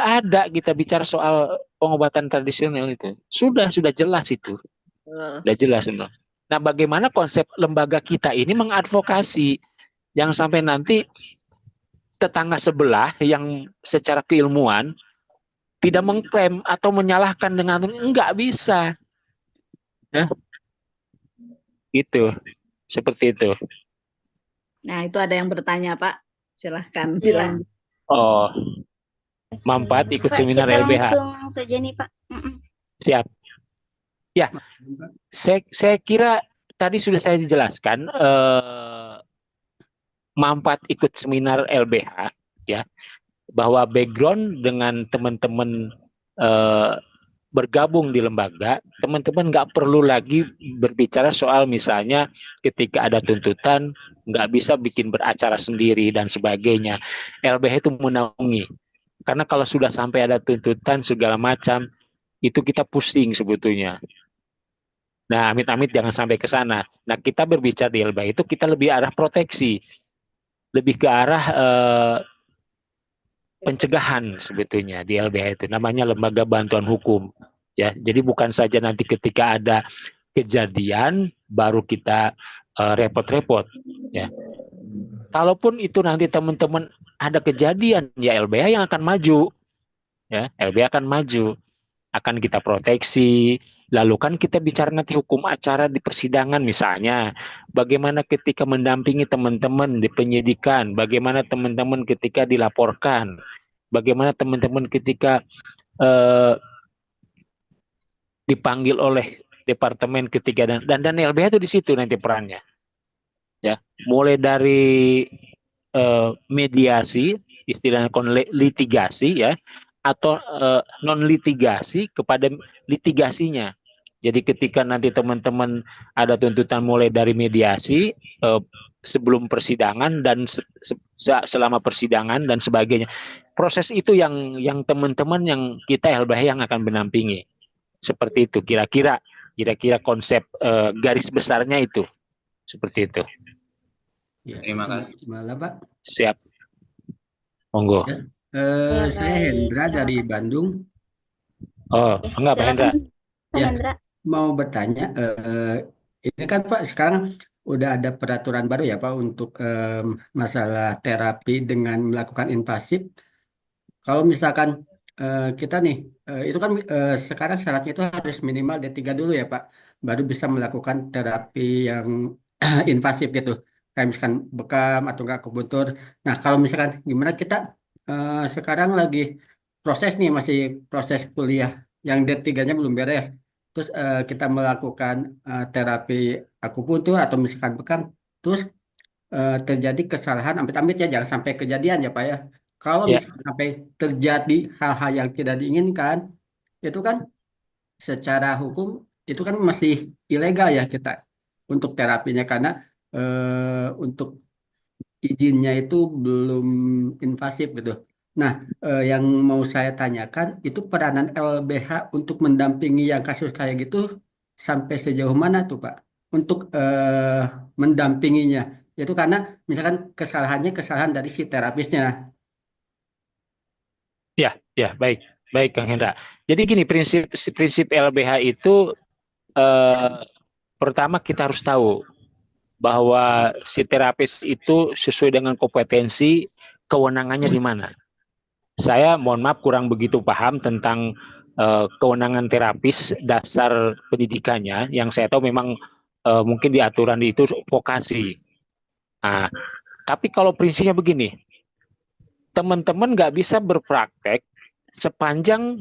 D: ada kita bicara soal pengobatan tradisional itu. Sudah jelas itu. Sudah jelas. Nah, bagaimana konsep lembaga kita ini mengadvokasi jangan sampai nanti tetangga sebelah yang secara keilmuan tidak mengklaim atau menyalahkan dengan enggak bisa. Ya. Gitu. Seperti itu.
E: Nah, itu ada yang bertanya, Pak. Silahkan
A: Iya.
E: bilang.
D: Oh, manfaat ikut
A: Pak,
D: seminar
A: kita
D: LBH.
A: langsung saja nih Pak.
D: Siap. Ya, saya kira tadi sudah saya jelaskan manfaat ikut seminar LBH, ya, bahwa background dengan teman-teman bergabung di lembaga, teman-teman nggak perlu lagi berbicara soal misalnya ketika ada tuntutan nggak bisa bikin beracara sendiri dan sebagainya. LBH itu menaungi. Karena kalau sudah sampai ada tuntutan segala macam, itu kita pusing sebetulnya. Nah, amit-amit jangan sampai ke sana. Nah, kita berbicara di LBH itu kita lebih arah proteksi. Lebih ke arah pencegahan sebetulnya di LBH itu. Namanya Lembaga Bantuan Hukum. Ya, jadi bukan saja nanti ketika ada kejadian baru kita repot-repot. Ya. Kalaupun itu nanti teman-teman ada kejadian, ya LBH yang akan maju. Ya, LBH akan maju. Akan kita proteksi. Lalu kan kita bicara nanti hukum acara di persidangan misalnya. Bagaimana ketika mendampingi teman-teman di penyidikan. Bagaimana teman-teman ketika dilaporkan. Bagaimana teman-teman ketika dipanggil oleh departemen ketiga dan LBH itu di situ nanti perannya. Ya, mulai dari mediasi, istilahnya litigasi ya, atau non litigasi kepada litigasinya. Jadi ketika nanti teman-teman ada tuntutan mulai dari mediasi sebelum persidangan dan selama persidangan dan sebagainya. Proses itu yang teman-teman yang kita LBH yang akan menampingi. Seperti itu kira-kira konsep garis besarnya itu. Seperti itu.
H: Ya,
C: Terima kasih.
H: Malam, Pak.
D: Siap. Monggo.
H: Ya.
A: Ya,
H: Saya
A: baik.
H: Hendra
A: Terima
H: dari
A: kasih.
H: Bandung.
D: Oh, enggak Pak Hendra.
A: Silakan Pak
H: Ya.
A: Hendra.
H: Mau bertanya, ini kan Pak sekarang udah ada peraturan baru ya Pak untuk masalah terapi dengan melakukan invasif. Kalau misalkan kita nih, itu kan sekarang syaratnya itu harus minimal D3 dulu ya Pak, baru bisa melakukan terapi yang invasif gitu, kayak misalkan bekam atau enggak akupunktur. Nah, kalau misalkan gimana kita sekarang lagi proses nih, masih proses kuliah, yang D3-nya belum beres. Terus kita melakukan terapi akupunktur atau misalkan bekam, terus terjadi kesalahan, amit-amit ya, jangan sampai kejadian ya Pak ya. Kalau
D: Ya.
H: misalkan sampai terjadi hal-hal yang tidak diinginkan, itu kan secara hukum itu kan masih ilegal ya kita untuk terapinya, karena untuk izinnya itu belum invasif gitu. Nah, yang mau saya tanyakan itu peranan LBH untuk mendampingi yang kasus kayak gitu sampai sejauh mana tuh Pak? Untuk mendampinginya. Itu karena misalkan kesalahannya kesalahan dari si terapisnya.
D: Ya, baik Kang Hendra. Jadi gini, prinsip LBH itu pertama kita harus tahu bahwa si terapis itu sesuai dengan kompetensi kewenangannya di mana. Saya mohon maaf kurang begitu paham tentang kewenangan terapis dasar pendidikannya. Yang saya tahu memang mungkin di aturan itu vokasi. Nah, tapi kalau prinsipnya begini, teman-teman nggak bisa berpraktek sepanjang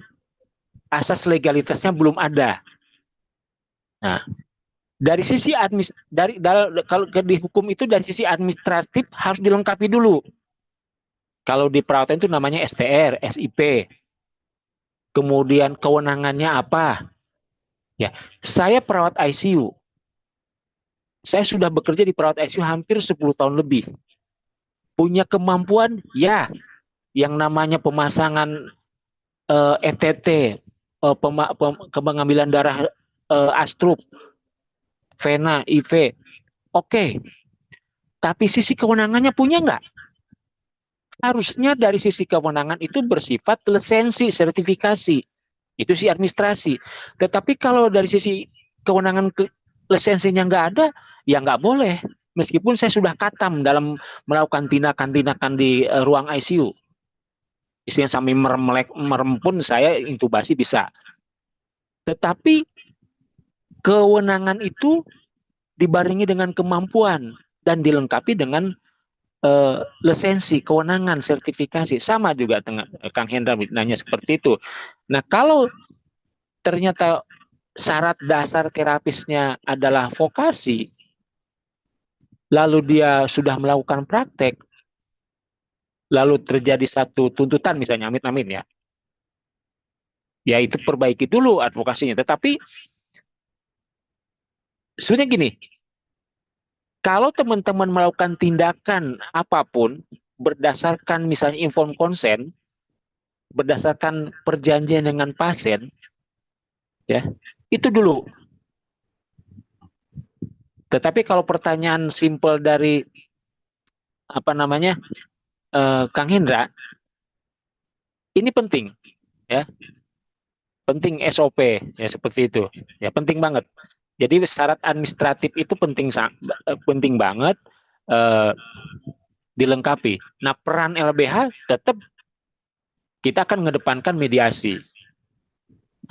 D: asas legalitasnya belum ada. Nah, dari sisi kalau di hukum itu dari sisi administratif harus dilengkapi dulu. Kalau di perawatan itu namanya STR, SIP. Kemudian kewenangannya apa? Ya, saya perawat ICU. Saya sudah bekerja di perawat ICU hampir 10 tahun lebih. Punya kemampuan? Ya. Yang namanya pemasangan ETT, pengambilan darah astrup, vena, IV. Oke. Tapi sisi kewenangannya punya nggak? Harusnya dari sisi kewenangan itu bersifat lisensi, sertifikasi. Itu sih administrasi. Tetapi kalau dari sisi kewenangan lisensinya nggak ada, ya nggak boleh. Meskipun saya sudah katam dalam melakukan tindakan-tindakan di ruang ICU. Istilah sambil merem pun saya intubasi bisa. Tetapi kewenangan itu dibarengi dengan kemampuan dan dilengkapi dengan lisensi, kewenangan, sertifikasi. Sama juga dengan Kang Hendra nanya seperti itu. Nah, kalau ternyata syarat dasar terapisnya adalah vokasi, lalu dia sudah melakukan praktek, lalu terjadi satu tuntutan misalnya, amit-amit ya, ya itu perbaiki dulu advokasinya. Tetapi sebenarnya gini, kalau teman-teman melakukan tindakan apapun berdasarkan misalnya informed consent, berdasarkan perjanjian dengan pasien, ya itu dulu. Tetapi kalau pertanyaan simpel dari Kang Hendra, ini penting, ya, penting SOP, ya seperti itu, ya penting banget. Jadi syarat administratif itu penting banget dilengkapi. Nah, peran LBH tetap kita akan mengedepankan mediasi.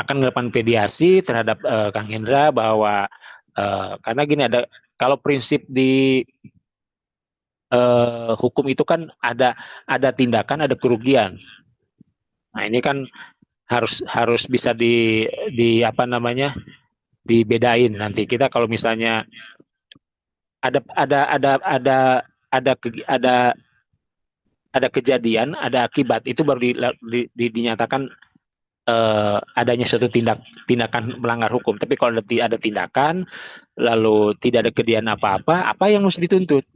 D: Akan mengedepankan mediasi terhadap Kang Hendra bahwa karena gini kalau prinsip di hukum itu kan ada tindakan, ada kerugian. Nah, ini kan harus bisa dibedain nanti. Kita kalau misalnya ada kejadian, ada akibat, itu baru dinyatakan adanya suatu tindakan melanggar hukum. Tapi kalau ada tindakan lalu tidak ada kejadian apa yang harus dituntut?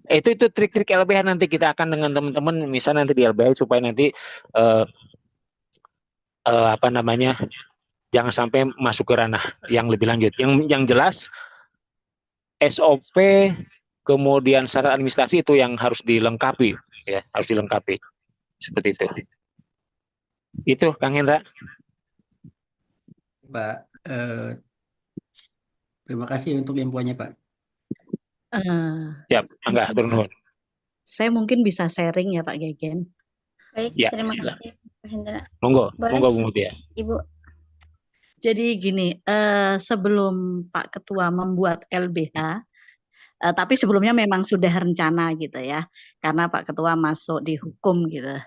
D: Itu trik-trik LBH nanti kita akan dengan teman-teman misalnya nanti di LBH supaya nanti jangan sampai masuk ke ranah yang lebih lanjut. Yang jelas SOP kemudian syarat administrasi itu yang harus dilengkapi, ya harus dilengkapi seperti itu. Itu Kang Hendra.
H: Pak, terima kasih untuk infonya Pak.
D: Siap, enggak turun.
E: Saya mungkin bisa sharing ya Pak Gegen.
A: Baik,
D: Ya,
A: terima
D: silakan.
A: kasih Pak Hendra.
D: Monggo
A: Boleh,
D: Bu Mutia.
A: Ibu.
E: Jadi gini, sebelum Pak Ketua membuat LBH, tapi sebelumnya memang sudah rencana gitu ya, karena Pak Ketua masuk di hukum gitu.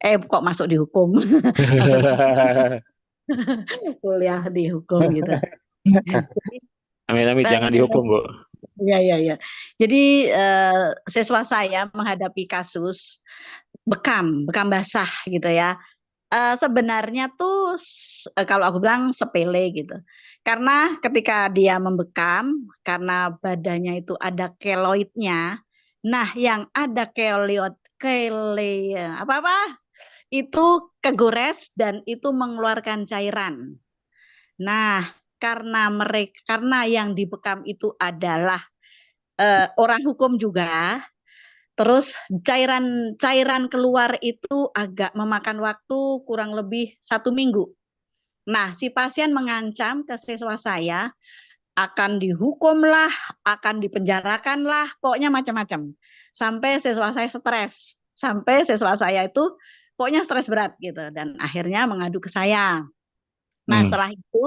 E: Kok masuk di hukum? Kuliah di hukum gitu.
D: Amit-amit jangan dihukum, Bu.
E: Iya. Jadi siswa saya menghadapi kasus bekam basah gitu ya. Sebenarnya tuh kalau aku bilang sepele gitu. Karena ketika dia membekam, karena badannya itu ada keloidnya. Nah, yang ada itu kegores dan itu mengeluarkan cairan. Nah, karena yang dibekam itu adalah orang hukum juga. Terus cairan keluar itu agak memakan waktu kurang lebih 1 minggu. Nah, si pasien mengancam ke siswa saya akan dihukum lah, akan dipenjarakan lah, pokoknya macam-macam. Sampai siswa saya stres, sampai siswa saya itu pokoknya stres berat gitu, dan akhirnya mengadu ke saya. Nah, setelah itu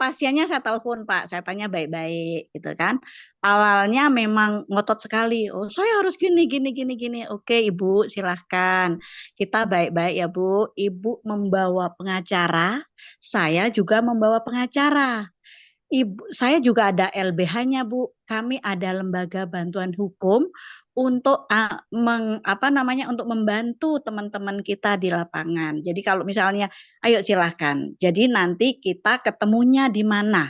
E: pasiennya saya telepon Pak, saya tanya baik-baik gitu kan. Awalnya memang ngotot sekali, oh saya harus gini gini gini gini. Oke Ibu silahkan, kita baik-baik ya Bu. Ibu membawa pengacara, saya juga membawa pengacara. Saya juga ada LBH-nya Bu. Kami ada lembaga bantuan hukum untuk untuk membantu teman-teman kita di lapangan. Jadi kalau misalnya, ayo silahkan. Jadi nanti kita ketemunya di mana?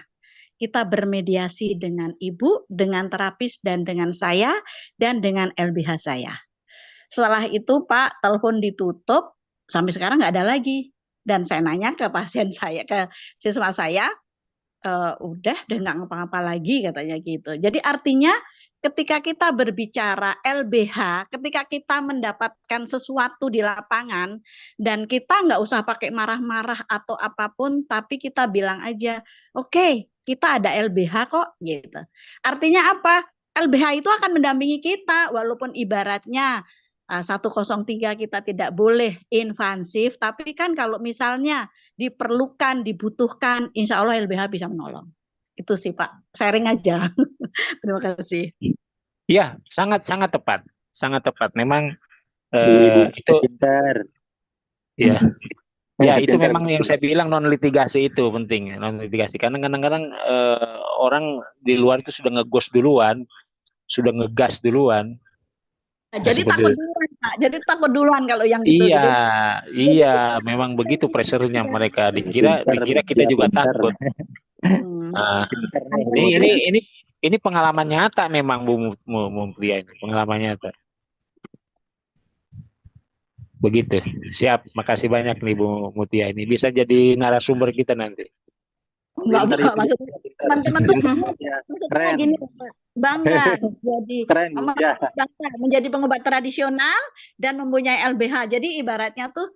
E: Kita bermediasi dengan Ibu, dengan terapis dan dengan saya dan dengan LBH saya. Setelah itu Pak, telepon ditutup, sampai sekarang nggak ada lagi. Dan saya nanya ke pasien saya, ke siswa saya, udah nggak ngapa-ngapa lagi katanya gitu. Jadi artinya ketika kita berbicara LBH, ketika kita mendapatkan sesuatu di lapangan dan kita nggak usah pakai marah-marah atau apapun, tapi kita bilang aja, oke, kita ada LBH kok gitu. Artinya apa? LBH itu akan mendampingi kita walaupun ibaratnya 103 kita tidak boleh invasif, tapi kan kalau misalnya diperlukan, dibutuhkan, insya Allah LBH bisa menolong. Itu sih Pak, sharing aja. Terima kasih.
D: Ya, sangat tepat, sangat tepat. Memang
C: Ibu
D: itu
C: pintar.
D: ya, ya itu
C: Pintar,
D: memang
C: Bu.
D: yang saya bilang non litigasi itu penting, non litigasi. Karena kadang-kadang orang di luar itu sudah ngegos duluan, sudah ngegas duluan.
E: Jadi
D: seperti
E: takut
D: itu.
E: duluan Pak. Jadi takut duluan kalau yang itu.
D: Iya,
E: Jadi,
D: iya, memang begitu pressure-nya mereka. Dikira kita juga
C: pintar.
D: takut. Nah,
C: Pintar
D: ini pengalaman nyata memang Bu Mutia ini, pengalaman nyata. Begitu. Siap, makasih banyak nih Bu Mutia ini. Bisa jadi narasumber kita nanti.
E: enggak
C: Pintar
E: Pak,
C: itu.
E: maksudnya teman-teman tuh
C: Ya,
E: maksudnya
C: keren.
E: gini Pak, bangga jadi
C: Keren, ya.
E: bangga menjadi pengobat tradisional dan mempunyai LBH. Jadi ibaratnya tuh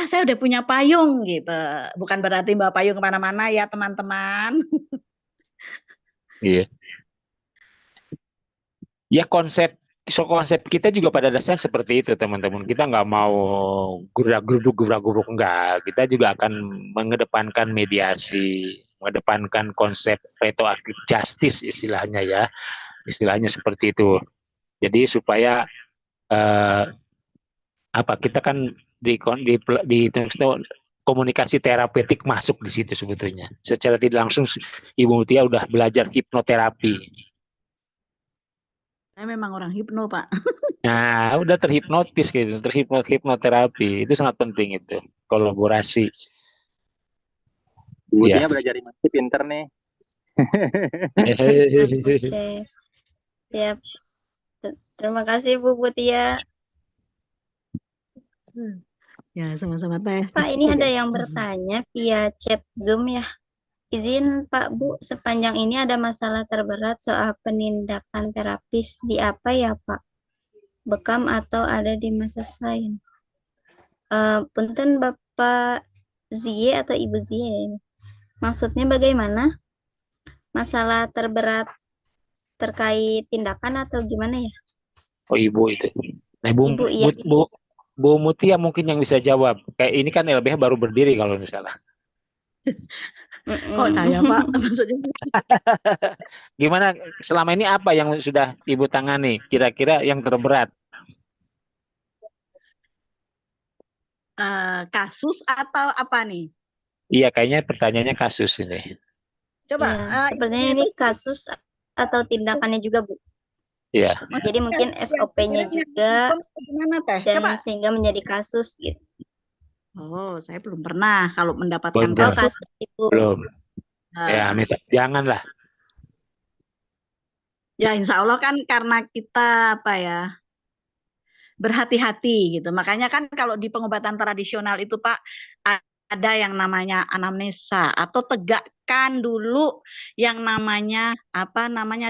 E: saya udah punya payung gitu. Bukan berarti bawa payung kemana-mana ya teman-teman.
D: Iya. Ya konsep kita juga pada dasarnya seperti itu teman-teman. Kita nggak mau gerak-geruduk enggak. Kita juga akan mengedepankan mediasi, mengedepankan konsep retroactive justice istilahnya ya. Istilahnya seperti itu. Jadi supaya kita kan di komunikasi terapeutik masuk di situ sebetulnya. Secara tidak langsung Ibu Mutia udah belajar hipnoterapi.
E: Saya memang orang hipno Pak.
D: Nah, udah terhipnotis gitu, hipnoterapi itu sangat penting itu, kolaborasi.
C: Buktinya belajar masih pinter nih.
A: Oke. Siap. Terima kasih Bu Mutia.
E: Ya, sama-sama Teh.
A: Pak, ini ada yang bertanya via chat Zoom ya. Izin Pak Bu, sepanjang ini ada masalah terberat soal penindakan terapis di apa ya Pak? Bekam atau ada di masa lain? Punten Bapak Zie atau Ibu Zie. Maksudnya bagaimana? Masalah terberat terkait tindakan atau gimana ya?
D: Oh Ibu itu. Nah
A: Ibu, iya.
D: Bu Mutia mungkin yang bisa jawab. Kayak ini kan LBH baru berdiri kalau misalnya.
E: Kok saya Pak? Maksudnya
D: Gimana selama ini apa yang sudah Ibu tangani? Kira-kira yang terberat?
E: Kasus atau apa nih?
D: Iya, kayaknya pertanyaannya kasus ini.
E: Coba.
A: Ya, sepertinya ini kasus atau tindakannya juga Bu.
D: Iya.
A: Jadi mungkin SOP-nya juga
E: gimana Teh?
A: dan
E: Coba.
A: sehingga menjadi kasus gitu.
E: Oh, saya belum pernah kalau mendapatkan
D: Belum.
E: kasus.
D: Belum. Ya, janganlah.
E: Ya, insya Allah kan karena kita berhati-hati gitu. Makanya kan kalau di pengobatan tradisional itu Pak ada yang namanya anamnesa atau tegakkan dulu yang namanya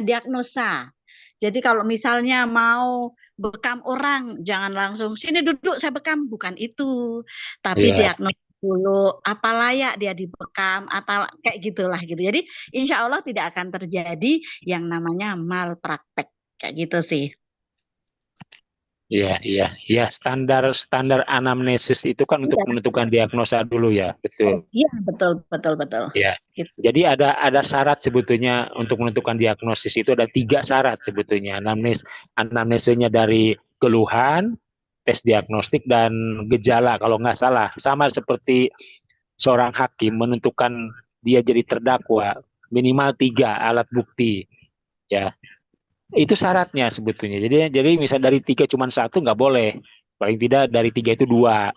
E: diagnosa. Jadi kalau misalnya mau bekam orang, jangan langsung sini duduk saya bekam, bukan itu. Tapi diagnosa dulu apa layak dia dibekam atau kayak gitulah gitu. Jadi insya Allah tidak akan terjadi yang namanya malpraktek kayak gitu sih.
D: Iya. Standar anamnesis itu kan untuk
E: Iya,
D: menentukan diagnosa dulu ya, betul.
E: iya, betul.
D: Ya.
E: Gitu.
D: Jadi ada syarat sebetulnya untuk menentukan diagnosis itu ada 3 syarat sebetulnya. Anamnesisnya dari keluhan, tes diagnostik dan gejala kalau nggak salah. Sama seperti seorang hakim menentukan dia jadi terdakwa minimal 3 alat bukti ya. Itu syaratnya sebetulnya. Jadi misal dari 3 cuma 1 nggak boleh. Paling tidak dari 3 itu 2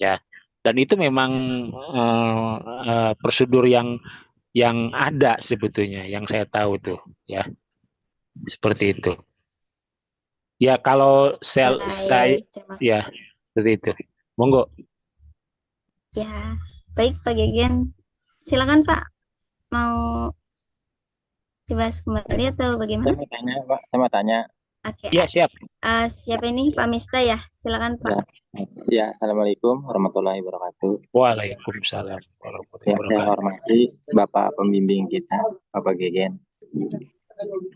D: ya. Dan itu memang prosedur yang ada sebetulnya yang saya tahu tuh ya. Seperti itu. Ya kalau saya
A: Baik, terima
D: ya seperti itu. Monggo.
A: Ya, baik Pak Gegen. Silakan Pak, mau dibahas kembali atau
C: Saya
A: bagaimana?
C: mau tanya, Pak. Saya mau tanya.
A: Oke,
D: Ya siap.
A: siapa ini Pak Mista ya? Silakan Pak.
C: Ya. Ya, Assalamualaikum warahmatullahi wabarakatuh.
D: Waalaikumsalam warahmatullahi
C: Ya, saya
D: wabarakatuh.
C: hormati Bapak pembimbing kita, Bapak Gegen.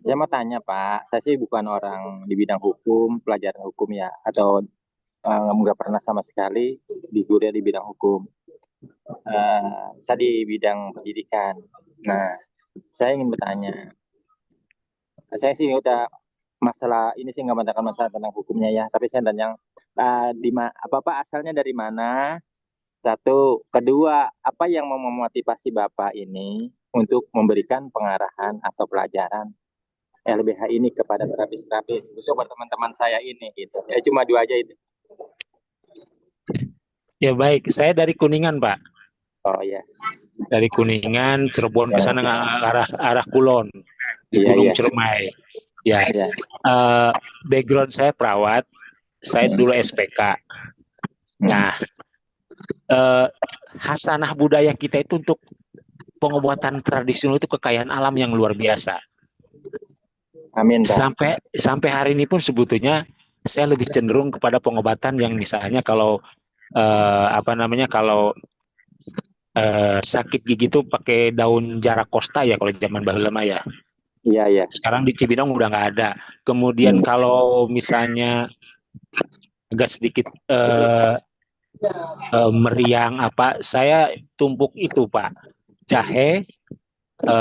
C: Saya mau tanya, Pak. Saya sih bukan orang di bidang hukum, pelajaran hukum ya, atau nggak pernah sama sekali kuliah di bidang hukum. Saya di bidang pendidikan. Nah, saya ingin bertanya. Saya sih udah masalah ini sih nggak mengatakan masalah tentang hukumnya ya, tapi saya tanya Bapak asalnya dari mana? Satu, kedua, apa yang mau memotivasi Bapak ini untuk memberikan pengarahan atau pelajaran LBH ini kepada terapis-terapis, khususnya buat teman-teman saya ini gitu. Ya cuma 2 aja itu.
D: Ya baik, saya dari Kuningan Pak.
C: Oh ya.
D: Dari Kuningan, Cirebon ke sana arah Kulon di
C: Iya,
D: Gunung
C: iya.
D: Ciremai. Ya,
C: Iya.
D: background saya perawat, saya dulu SPK. Nah, hasanah budaya kita itu untuk pengobatan tradisional itu kekayaan alam yang luar biasa.
C: Amin, Pak.
D: Sampai hari ini pun sebetulnya saya lebih cenderung kepada pengobatan yang misalnya kalau kalau sakit gigi itu pakai daun jarakosta ya kalau zaman baheula ya.
C: Iya, iya.
D: Sekarang di Cibinong udah nggak ada. Kemudian kalau misalnya agak sedikit meriang saya tumpuk itu Pak, jahe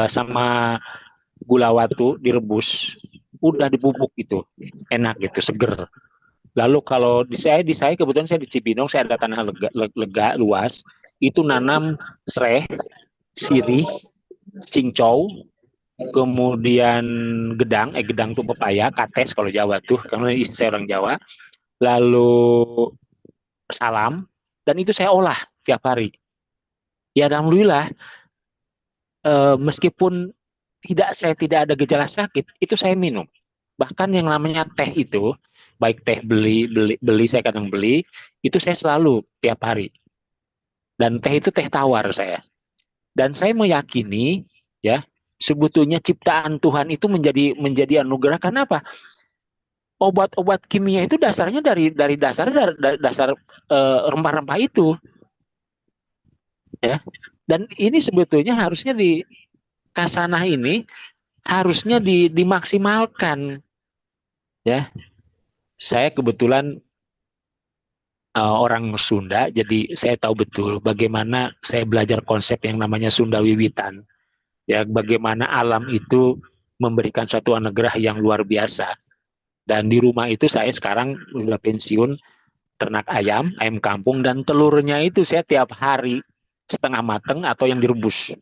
D: sama gula watu direbus, udah dibubuk gitu, enak gitu, seger. Lalu kalau di saya kebetulan saya di Cibinong, saya ada tanah lega luas, itu nanam sereh, sirih, cincau, kemudian gedang tuh pepaya, kates kalau Jawa tuh, karena istri saya orang Jawa, lalu salam, dan itu saya olah tiap hari. Ya alhamdulillah, meskipun saya tidak ada gejala sakit, itu saya minum. Bahkan yang namanya teh itu, baik teh beli saya kadang beli, itu saya selalu tiap hari. Dan teh itu teh tawar saya. Dan saya meyakini ya, sebetulnya ciptaan Tuhan itu menjadi anugerah. Kenapa? Obat-obat kimia itu dasarnya dari dasar rempah-rempah itu. Ya. Dan ini sebetulnya harusnya di kasanah ini harusnya dimaksimalkan. Ya. Saya kebetulan orang Sunda, jadi saya tahu betul bagaimana saya belajar konsep yang namanya Sunda Wiwitan. Ya, bagaimana alam itu memberikan satu anugerah yang luar biasa. Dan di rumah itu saya sekarang udah pensiun, ternak ayam kampung, dan telurnya itu saya tiap hari setengah mateng atau yang direbus.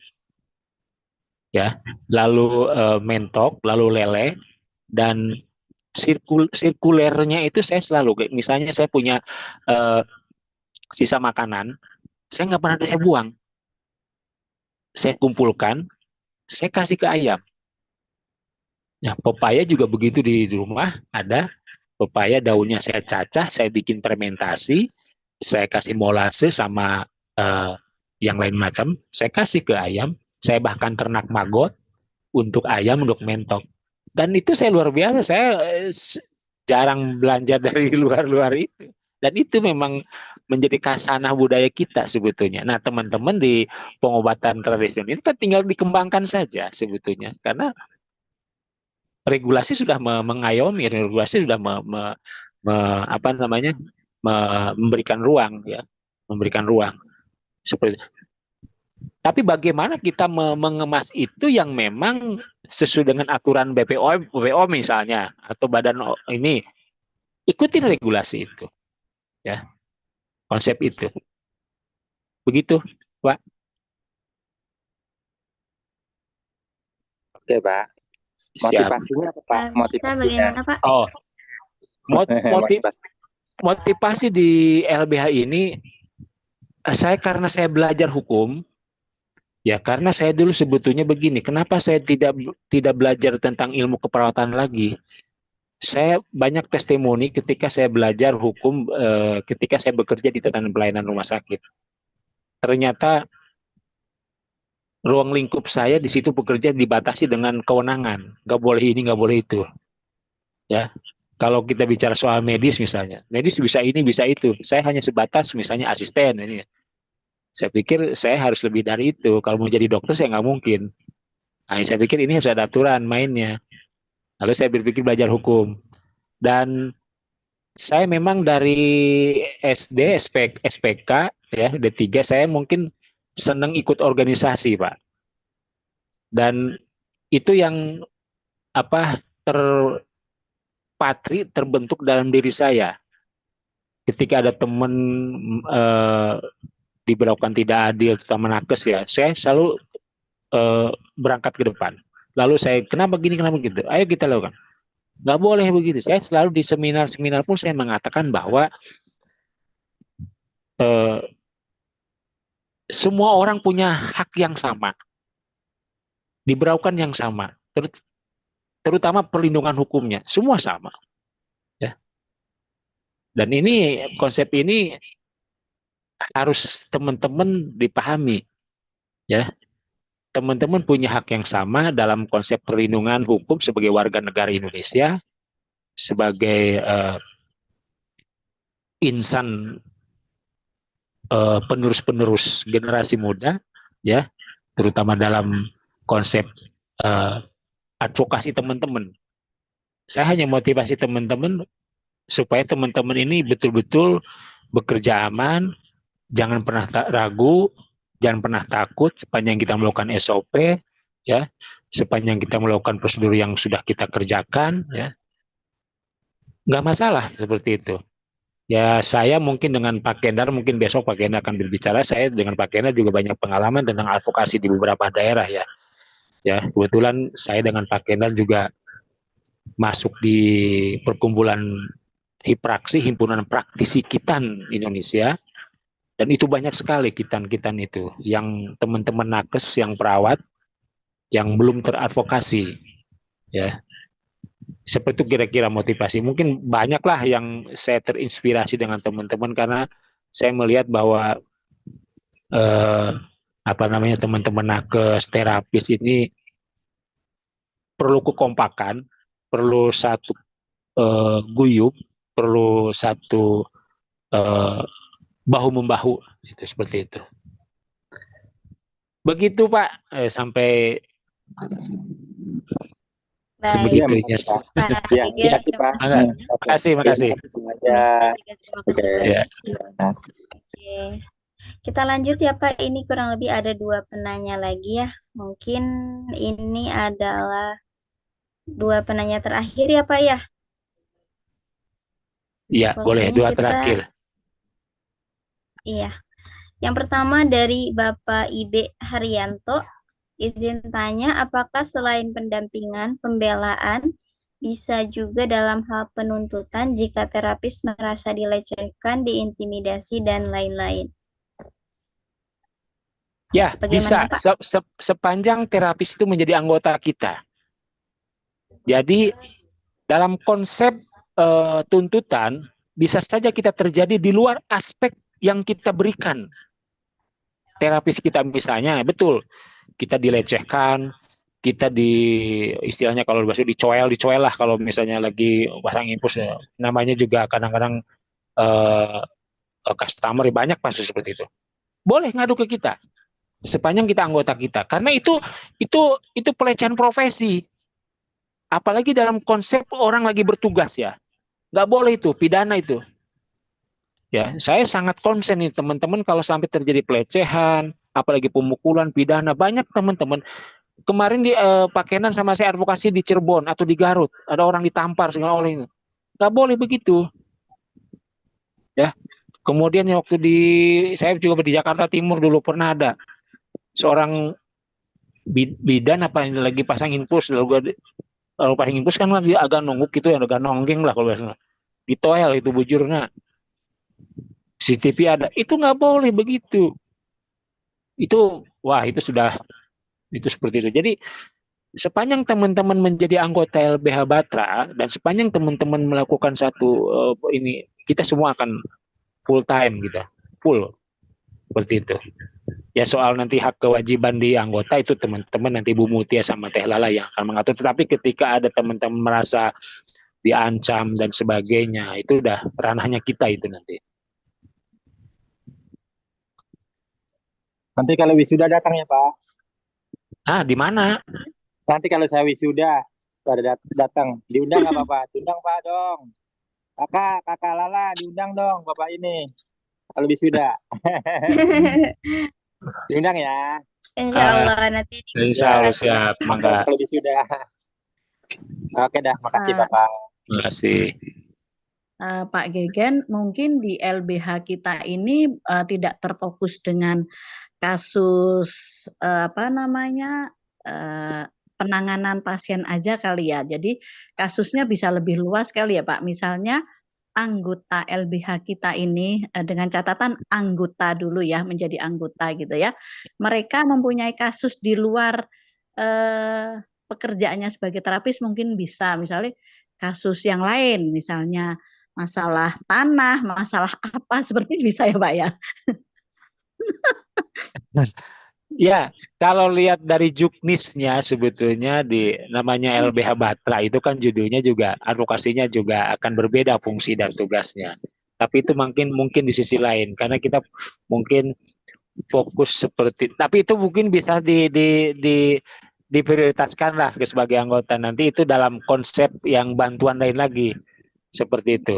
D: Ya, lalu mentok, lalu lele, dan sirkulernya itu saya selalu, misalnya saya punya sisa makanan, saya nggak pernah saya buang. Saya kumpulkan, saya kasih ke ayam. Nah, pepaya juga begitu di rumah ada pepaya, daunnya saya cacah, saya bikin fermentasi, saya kasih molase sama yang lain macam, saya kasih ke ayam, saya bahkan ternak maggot untuk ayam, untuk mentok. Dan itu saya luar biasa, saya jarang belanja dari luar-luar itu. Dan itu memang menjadi kasanah budaya kita sebetulnya. Nah, teman-teman di pengobatan tradisional itu kan tinggal dikembangkan saja sebetulnya. Karena regulasi sudah mengayomi, regulasi sudah apa namanya, memberikan ruang ya, memberikan ruang seperti itu. Tapi bagaimana kita mengemas itu yang memang sesuai dengan aturan BPOM misalnya atau badan ini, ikutin regulasi itu ya, konsep itu. Begitu, Pak.
C: Oke, Pak.
D: Siap.
C: Motivasinya apa, Pak?
A: Bisa
C: Motivasinya.
A: bagaimana Pak?
D: Oh,
C: Motivasi.
D: motivasi di LBH ini, karena saya belajar hukum, ya karena saya dulu sebetulnya begini, kenapa saya tidak belajar tentang ilmu keperawatan lagi? Saya banyak testimoni ketika saya belajar hukum, ketika saya bekerja di tatanan pelayanan rumah sakit. Ternyata ruang lingkup saya di situ bekerja dibatasi dengan kewenangan, nggak boleh ini, nggak boleh itu. Ya, kalau kita bicara soal medis misalnya, medis bisa ini, bisa itu. Saya hanya sebatas misalnya asisten ini. Saya pikir saya harus lebih dari itu. Kalau mau jadi dokter saya nggak mungkin. Nah, saya pikir ini harus ada aturan mainnya. Lalu saya berpikir belajar hukum. Dan saya memang dari SD, SPK, ya, D3, saya mungkin senang ikut organisasi, Pak. Dan itu yang terbentuk dalam diri saya. Ketika ada teman diberlakukan tidak adil, terutama nakes ya, saya selalu berangkat ke depan. Lalu saya, kenapa gini, kenapa gitu? Ayo kita lakukan. Nggak boleh begitu. Saya selalu di seminar-seminar pun saya mengatakan bahwa semua orang punya hak yang sama, diberlakukan yang sama, terutama perlindungan hukumnya, semua sama. Ya. Dan ini konsep ini harus teman-teman dipahami, ya. Teman-teman punya hak yang sama dalam konsep perlindungan hukum sebagai warga negara Indonesia, sebagai insan penerus-penerus generasi muda, ya, terutama dalam konsep advokasi teman-teman. Saya hanya motivasi teman-teman supaya teman-teman ini betul-betul bekerja aman, jangan pernah ragu, jangan pernah takut sepanjang kita melakukan SOP, ya, sepanjang kita melakukan prosedur yang sudah kita kerjakan, ya, nggak masalah seperti itu. Ya, saya mungkin dengan Pak Kendar, mungkin besok Pak Kendar akan berbicara. Saya dengan Pak Kendar juga banyak pengalaman tentang advokasi di beberapa daerah, ya. Ya, kebetulan saya dengan Pak Kendar juga masuk di perkumpulan HIPRAKSI, Himpunan Praktisi Kitan Indonesia. Dan itu banyak sekali kitan-kitan itu, yang teman-teman nakes, yang perawat, yang belum teradvokasi, ya. Seperti itu kira-kira motivasi. Mungkin banyaklah yang saya terinspirasi dengan teman-teman karena saya melihat bahwa teman-teman nakes, terapis ini perlu kekompakan, perlu satu guyup, perlu satu bahu membahu, itu seperti itu. Begitu Pak, sampai sebegitunya.
A: Pak
C: Ya,
A: Igel,
C: makasih, Pak.
D: Makasih.
C: Ya.
A: Terima kasih
D: Ya.
A: banyak. Oke. Kita lanjut ya Pak, ini kurang lebih ada 2 penanya lagi ya. Mungkin ini adalah 2 penanya terakhir ya Pak ya.
D: Iya, boleh,
A: Pokoknya
D: 2 terakhir.
A: Iya. Yang pertama dari Bapak Ibe Haryanto, izin tanya apakah selain pendampingan, pembelaan bisa juga dalam hal penuntutan jika terapis merasa dilecehkan, diintimidasi, dan lain-lain.
D: Ya,
A: Bagaimana,
D: bisa. Sepanjang terapis itu menjadi anggota kita. Jadi, dalam konsep tuntutan, bisa saja kita terjadi di luar aspek yang kita berikan. Terapis kita misalnya, betul, kita dilecehkan, kita istilahnya kalau bahasa dicoel lah kalau misalnya lagi pasang infus, namanya juga kadang-kadang customer, banyak kasus seperti itu. Boleh ngadu ke kita sepanjang kita anggota kita, karena itu pelecehan profesi, apalagi dalam konsep orang lagi bertugas, ya, Nggak boleh itu, pidana itu. Ya, saya sangat konsen nih teman-teman kalau sampai terjadi pelecehan, apalagi pemukulan, pidana, banyak teman-teman. Kemarin di Pakenan sama saya advokasi di Cirebon atau di Garut, ada orang ditampar segala oleh ini. Nggak boleh begitu. Ya. Kemudian waktu saya juga di Jakarta Timur dulu pernah ada seorang bidan apa yang lagi pasang infus, lalu pasang infus kan lagi agak nungguk gitu ya, agak nonggeng lah kalau biasanya. Di toel itu bujurnya. CCTV ada, itu nggak boleh begitu. Itu, wah itu seperti itu. Jadi sepanjang teman-teman menjadi anggota LBH Batra dan sepanjang teman-teman melakukan satu ini, kita semua akan full time gitu, full seperti itu. Ya soal nanti hak kewajiban di anggota itu teman-teman nanti Bu Mutia sama Teh Lala yang akan mengatur. Tetapi ketika ada teman-teman merasa diancam dan sebagainya, itu udah ranahnya kita itu nanti.
C: Nanti kalau wisuda datang ya Pak.
D: Ah, di mana?
C: Nanti kalau saya wisuda, pada datang. Diundang nggak Bapak? Diundang Pak dong. Kakak Lala diundang dong Bapak ini. Kalau wisuda. Diundang ya.
A: Insya Allah nanti
D: Insya Allah siap, mangga.
C: Kalau wisuda. Oke dah, makasih
E: Ah.
C: Bapak.
D: Terima kasih.
E: Pak Gegen, mungkin di LBH kita ini tidak terfokus dengan kasus penanganan pasien aja kali ya. Jadi kasusnya bisa lebih luas kali ya Pak. Misalnya anggota LBH kita ini dengan catatan anggota dulu ya, menjadi anggota gitu ya. Mereka mempunyai kasus di luar pekerjaannya sebagai terapis mungkin bisa, misalnya kasus yang lain, misalnya masalah tanah, masalah apa, seperti itu bisa ya Pak ya?
D: Ya, kalau lihat dari juknisnya sebetulnya di namanya LBH Batra itu kan judulnya juga advokasinya juga akan berbeda fungsi dan tugasnya. Tapi itu mungkin di sisi lain karena kita mungkin fokus seperti, tapi itu mungkin bisa diprioritaskan lah sebagai anggota nanti itu dalam konsep yang bantuan lain lagi seperti itu.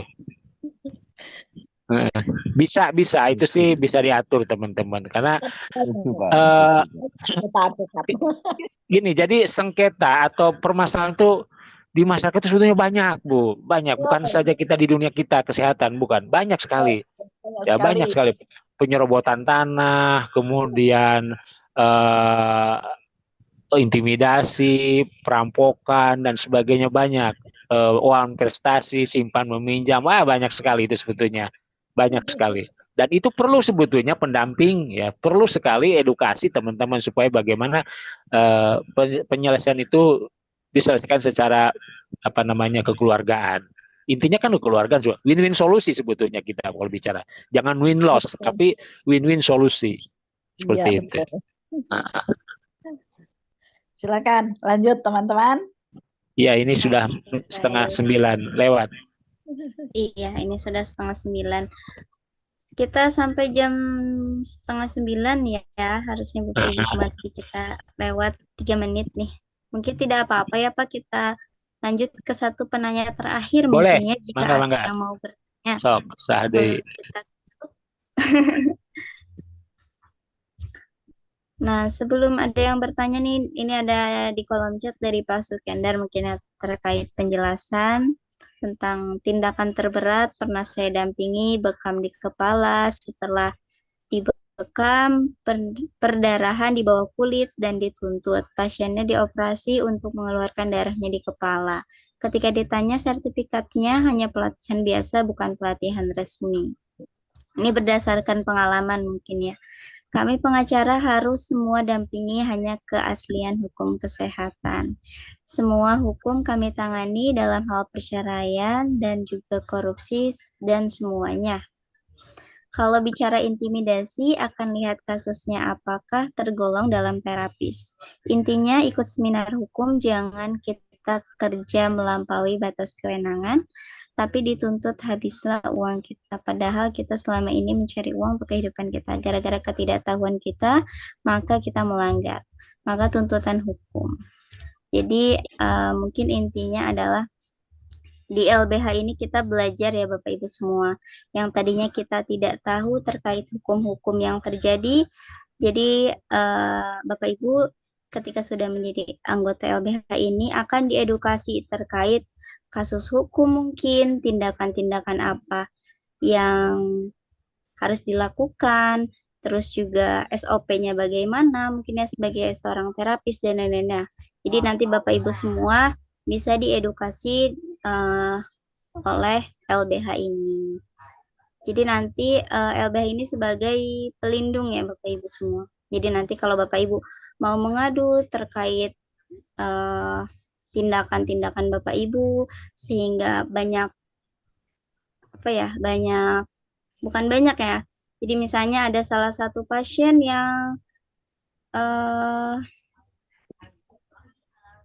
D: Bisa itu sih bisa diatur teman-teman karena gini, jadi sengketa atau permasalahan itu di masyarakat itu sebetulnya banyak bukan saja kita di dunia kita kesehatan, bukan, banyak sekali ya, banyak sekali penyerobotan tanah, kemudian intimidasi, perampokan dan sebagainya, banyak uang prestasi, simpan meminjam, banyak sekali itu sebetulnya. Banyak sekali. Dan itu perlu sebetulnya pendamping ya, perlu sekali edukasi teman-teman supaya bagaimana penyelesaian itu diselesaikan secara kekeluargaan. Intinya kan kekeluargaan, win-win solusi sebetulnya kita kalau bicara. Jangan win loss, tapi win-win solusi. Seperti
E: Ya,
D: itu. Nah.
E: Silakan lanjut teman-teman.
D: Iya, ini sudah 8:30 lewat.
A: Iya, ini sudah 8:30. Kita sampai jam 8:30 ya, harusnya Bapak Ibu semua, kita lewat 3 menit nih. Mungkin tidak apa-apa ya Pak, kita lanjut ke satu penanya terakhir.
D: Boleh,
A: mungkin ya, jika
D: mangga.
A: ada yang mau bertanya.
D: Sok, sahade.
A: Nah, sebelum ada yang bertanya nih, ini ada di kolom chat dari Pak Sukendar mungkin terkait penjelasan tentang tindakan terberat pernah saya dampingi, bekam di kepala, setelah dibekam perdarahan di bawah kulit dan dituntut. Pasiennya dioperasi untuk mengeluarkan darahnya di kepala. Ketika ditanya sertifikatnya hanya pelatihan biasa, bukan pelatihan resmi. Ini berdasarkan pengalaman mungkin ya. Kami pengacara harus semua dampingi hanya keaslian hukum kesehatan. Semua hukum kami tangani dalam hal perceraian dan juga korupsi dan semuanya. Kalau bicara intimidasi, akan lihat kasusnya apakah tergolong dalam terapis. Intinya ikut seminar hukum, jangan kita kerja melampaui batas kewenangan, tapi dituntut habislah uang kita. Padahal kita selama ini mencari uang untuk kehidupan kita. Gara-gara ketidaktahuan kita, maka kita melanggar. Maka tuntutan hukum. Jadi mungkin intinya adalah Di LBH ini kita belajar ya Bapak Ibu semua. Yang tadinya kita tidak tahu terkait hukum-hukum yang terjadi. Jadi Bapak Ibu ketika sudah menjadi anggota LBH ini akan diedukasi terkait kasus hukum mungkin, tindakan-tindakan apa yang harus dilakukan, terus juga SOP-nya bagaimana, mungkin ya sebagai seorang terapis dan lain-lainnya. Jadi nanti Bapak Ibu semua bisa diedukasi oleh LBH ini. Jadi nanti LBH ini sebagai pelindung ya Bapak Ibu semua. Jadi nanti kalau Bapak Ibu mau mengadu terkait tindakan-tindakan Bapak Ibu sehingga banyak bukan banyak ya. Jadi misalnya ada salah satu pasien eh,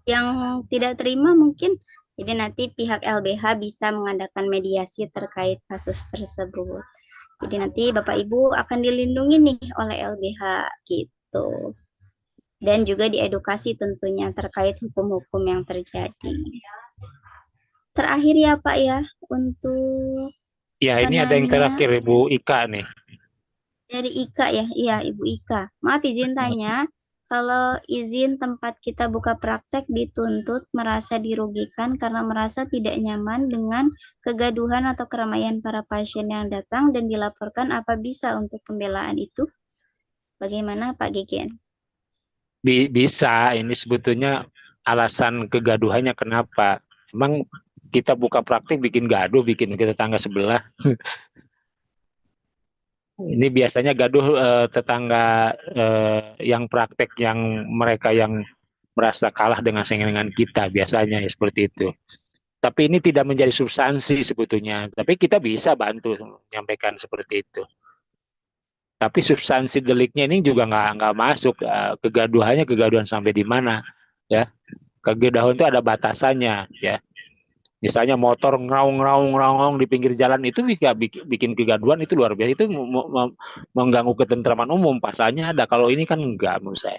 A: yang tidak terima mungkin, jadi nanti pihak LBH bisa mengadakan mediasi terkait kasus tersebut. Jadi nanti Bapak Ibu akan dilindungi nih oleh LBH gitu. Dan juga diedukasi tentunya terkait hukum-hukum yang terjadi. Terakhir ya Pak ya, untuk
D: Ya, ini ada yang
A: penanya
D: terakhir Ibu Ika nih.
A: dari Ika ya, iya Ibu Ika. Maaf izin tanya, kalau izin tempat kita buka praktek dituntut merasa dirugikan karena merasa tidak nyaman dengan kegaduhan atau keramaian para pasien yang datang dan dilaporkan, apa bisa untuk pembelaan itu? Bagaimana Pak Gegen?
D: Bisa, ini sebetulnya alasan kegaduhannya kenapa. Emang kita buka praktik bikin gaduh, bikin ke tetangga sebelah. Ini biasanya gaduh tetangga yang praktek yang mereka yang merasa kalah dengan saingan kita biasanya ya seperti itu. Tapi ini tidak menjadi substansi sebetulnya. Tapi kita bisa bantu menyampaikan seperti itu. Tapi substansi deliknya ini juga nggak masuk. Kegaduhan sampai di mana ya. Kegaduhan itu ada batasannya ya. Misalnya motor ngeraung di pinggir jalan itu bisa bikin kegaduhan, itu luar biasa. Itu mengganggu ketentraman umum. Pasalnya ada. Kalau ini kan enggak menurut saya.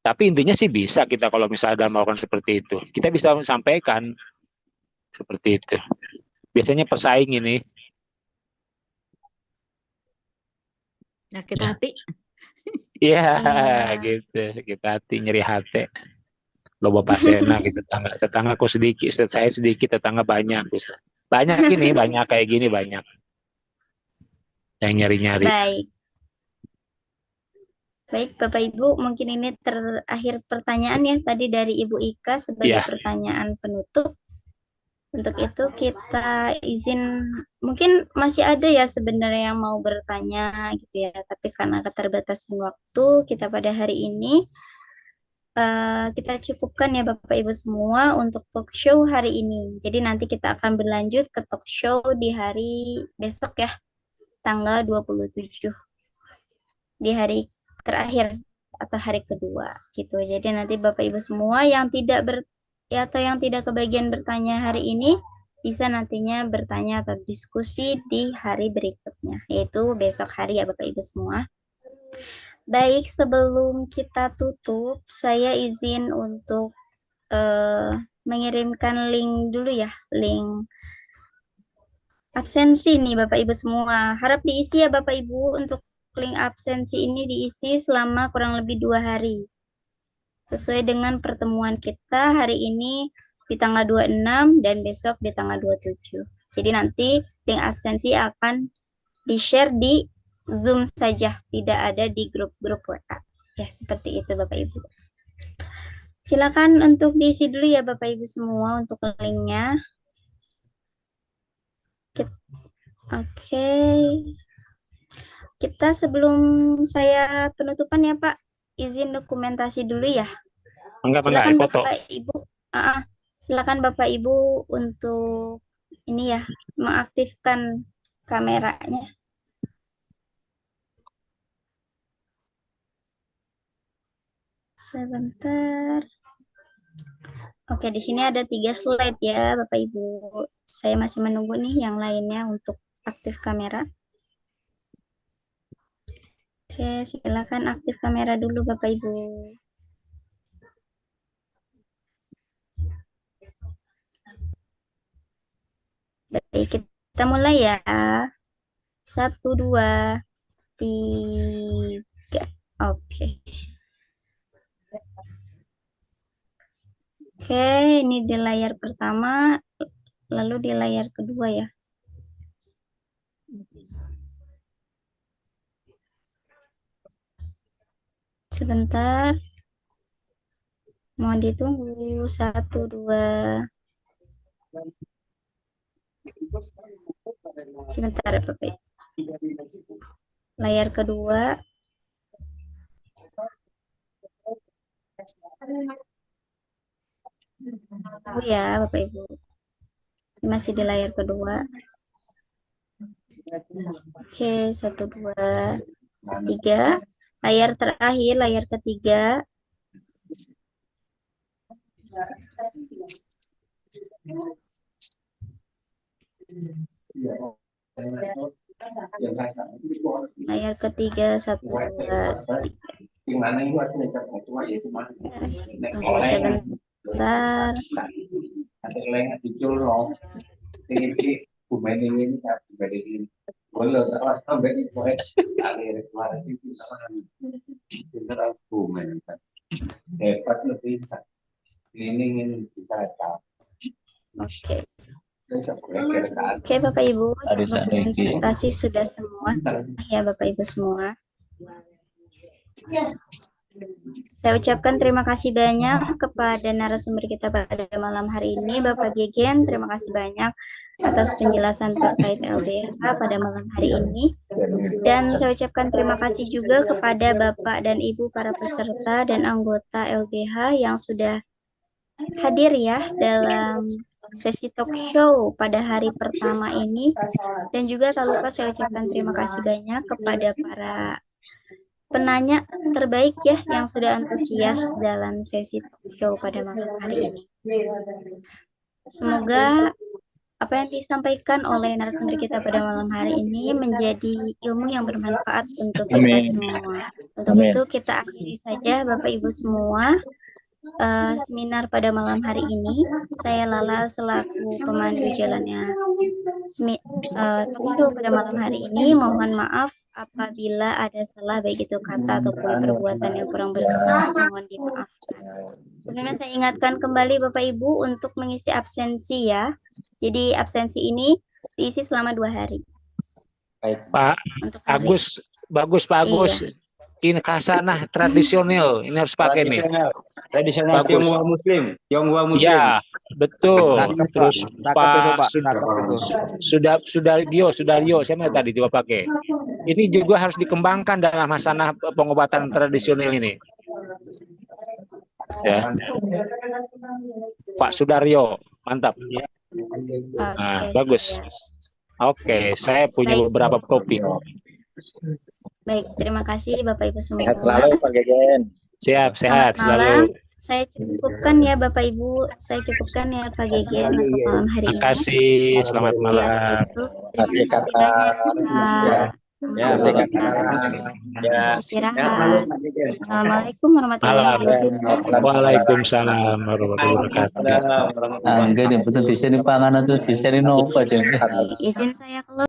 D: Tapi intinya sih bisa kita kalau misalnya melakukan seperti itu. Kita bisa sampaikan seperti itu. Biasanya pesaing ini.
E: Sakit
D: Ya.
E: hati.
D: Iya,
A: Iya.
D: gitu. Sakit hati, nyeri hati. Loba pasena gitu. Tetanggaku sedikit, saya sedikit, tetangga banyak. Bisa. Banyak ini, banyak kayak gini, banyak. Yang nyari-nyari.
A: Baik. Baik, Bapak Ibu, mungkin ini terakhir pertanyaan ya tadi dari Ibu Ika sebagai
D: Ya.
A: pertanyaan penutup. Untuk itu kita izin, mungkin masih ada ya sebenarnya yang mau bertanya gitu ya, tapi karena keterbatasan waktu kita pada hari ini, kita cukupkan ya Bapak Ibu semua untuk talk show hari ini. Jadi nanti kita akan berlanjut ke talk show di hari besok ya, tanggal 27, di hari terakhir atau hari kedua gitu. Jadi nanti Bapak Ibu semua yang tidak atau yang tidak kebagian bertanya hari ini bisa nantinya bertanya atau diskusi di hari berikutnya, yaitu besok hari ya Bapak Ibu semua. Baik, sebelum kita tutup, saya izin untuk mengirimkan link dulu ya, link absensi nih Bapak Ibu semua. Harap diisi ya Bapak Ibu, untuk link absensi ini diisi selama kurang lebih 2 hari. Sesuai dengan pertemuan kita hari ini di tanggal 26 dan besok di tanggal 27. Jadi nanti link absensi akan di-share di Zoom saja, tidak ada di grup-grup WA. Ya, seperti itu Bapak Ibu. Silakan untuk diisi dulu ya Bapak Ibu semua untuk linknya. Oke. Kita sebelum saya penutupan ya Pak, izin dokumentasi dulu ya. Silakan
D: Foto.
A: Bapak Ibu. Silakan Bapak Ibu untuk ini ya, mengaktifkan kameranya. Sebentar. Oke, di sini ada 3 slide ya Bapak Ibu. Saya masih menunggu nih yang lainnya untuk aktif kamera. Oke, silakan aktif kamera dulu Bapak Ibu. kita mulai ya. 1, 2, 3. Oke. Oke, ini di layar pertama, lalu di layar kedua ya. Sebentar. Mohon ditunggu. 1, 2. Sebentar ya, Bapak. Layar kedua. Oh ya, Bapak Ibu. Masih di layar kedua. Oke, 1, 2, 3. Layar terakhir, layar ketiga. Layar ketiga, 1, 2, 3. Tunggu sebentar. Oke. Oke, Bapak Ibu, untuk presentasi sudah semua ya, Bapak Ibu semua. Saya ucapkan terima kasih banyak kepada narasumber kita pada malam hari ini, Bapak Gegen. Terima kasih banyak atas penjelasan terkait LBH pada malam hari ini. Dan saya ucapkan terima kasih juga kepada Bapak dan Ibu para peserta dan anggota LBH yang sudah hadir ya dalam sesi talk show pada hari pertama ini. Dan juga tak lupa saya ucapkan terima kasih banyak kepada para penanya terbaik ya yang sudah antusias dalam sesi talk show pada malam hari ini. Semoga apa yang disampaikan oleh narasumber kita pada malam hari ini menjadi ilmu yang bermanfaat untuk kita semua. Untuk itu kita akhiri saja Bapak Ibu semua seminar pada malam hari ini. Saya Lala selaku pemandu jalannya talk show pada malam hari ini. Mohon maaf apabila ada salah baik itu kata ataupun perbuatan yang kurang berkenan, mohon dimaafkan. Sebelumnya saya ingatkan kembali Bapak Ibu untuk mengisi absensi ya. Jadi absensi ini diisi selama 2 hari.
F: Baik.
D: Pak
A: Untuk hari.
D: Agus, bagus Pak Agus.
A: Iya.
D: Ini kasanah tradisional, ini harus pakai nih.
F: Tradisional
D: Bagus.
F: Tionghoa Muslim. Tionghoa Muslim.
D: Ya, betul. Terus Pak Sudaryo, siapa tadi coba pakai. Ini juga harus dikembangkan dalam masalah pengobatan tradisional ini. Ya. Pak Sudaryo, mantap. Nah, bagus. Oke, saya punya
A: Baik.
D: beberapa topik.
A: Baik, terima kasih Bapak Ibu semua.
C: Sehat selalu Pak Gegen.
D: Siap, sehat
A: Selamat malam.
D: selalu.
A: Saya cukupkan ya Bapak Ibu, saya cukupkan ya Pak Gegen untuk malam hari
D: Terima
A: ini.
D: kasih, selamat
A: Ya,
D: malam.
A: tutup.
C: Kasih
A: Terima kasih
C: kata.
A: banyak.
F: Ya,
A: Selamat
F: ya.
A: istirahat. Assalamualaikum warahmatullahi wabarakatuh.
D: Waalaikumsalam warahmatullahi wabarakatuh.
G: Enggak nih, betul di sini panganan tuh di sini nopo aja.
A: Izin saya keluar.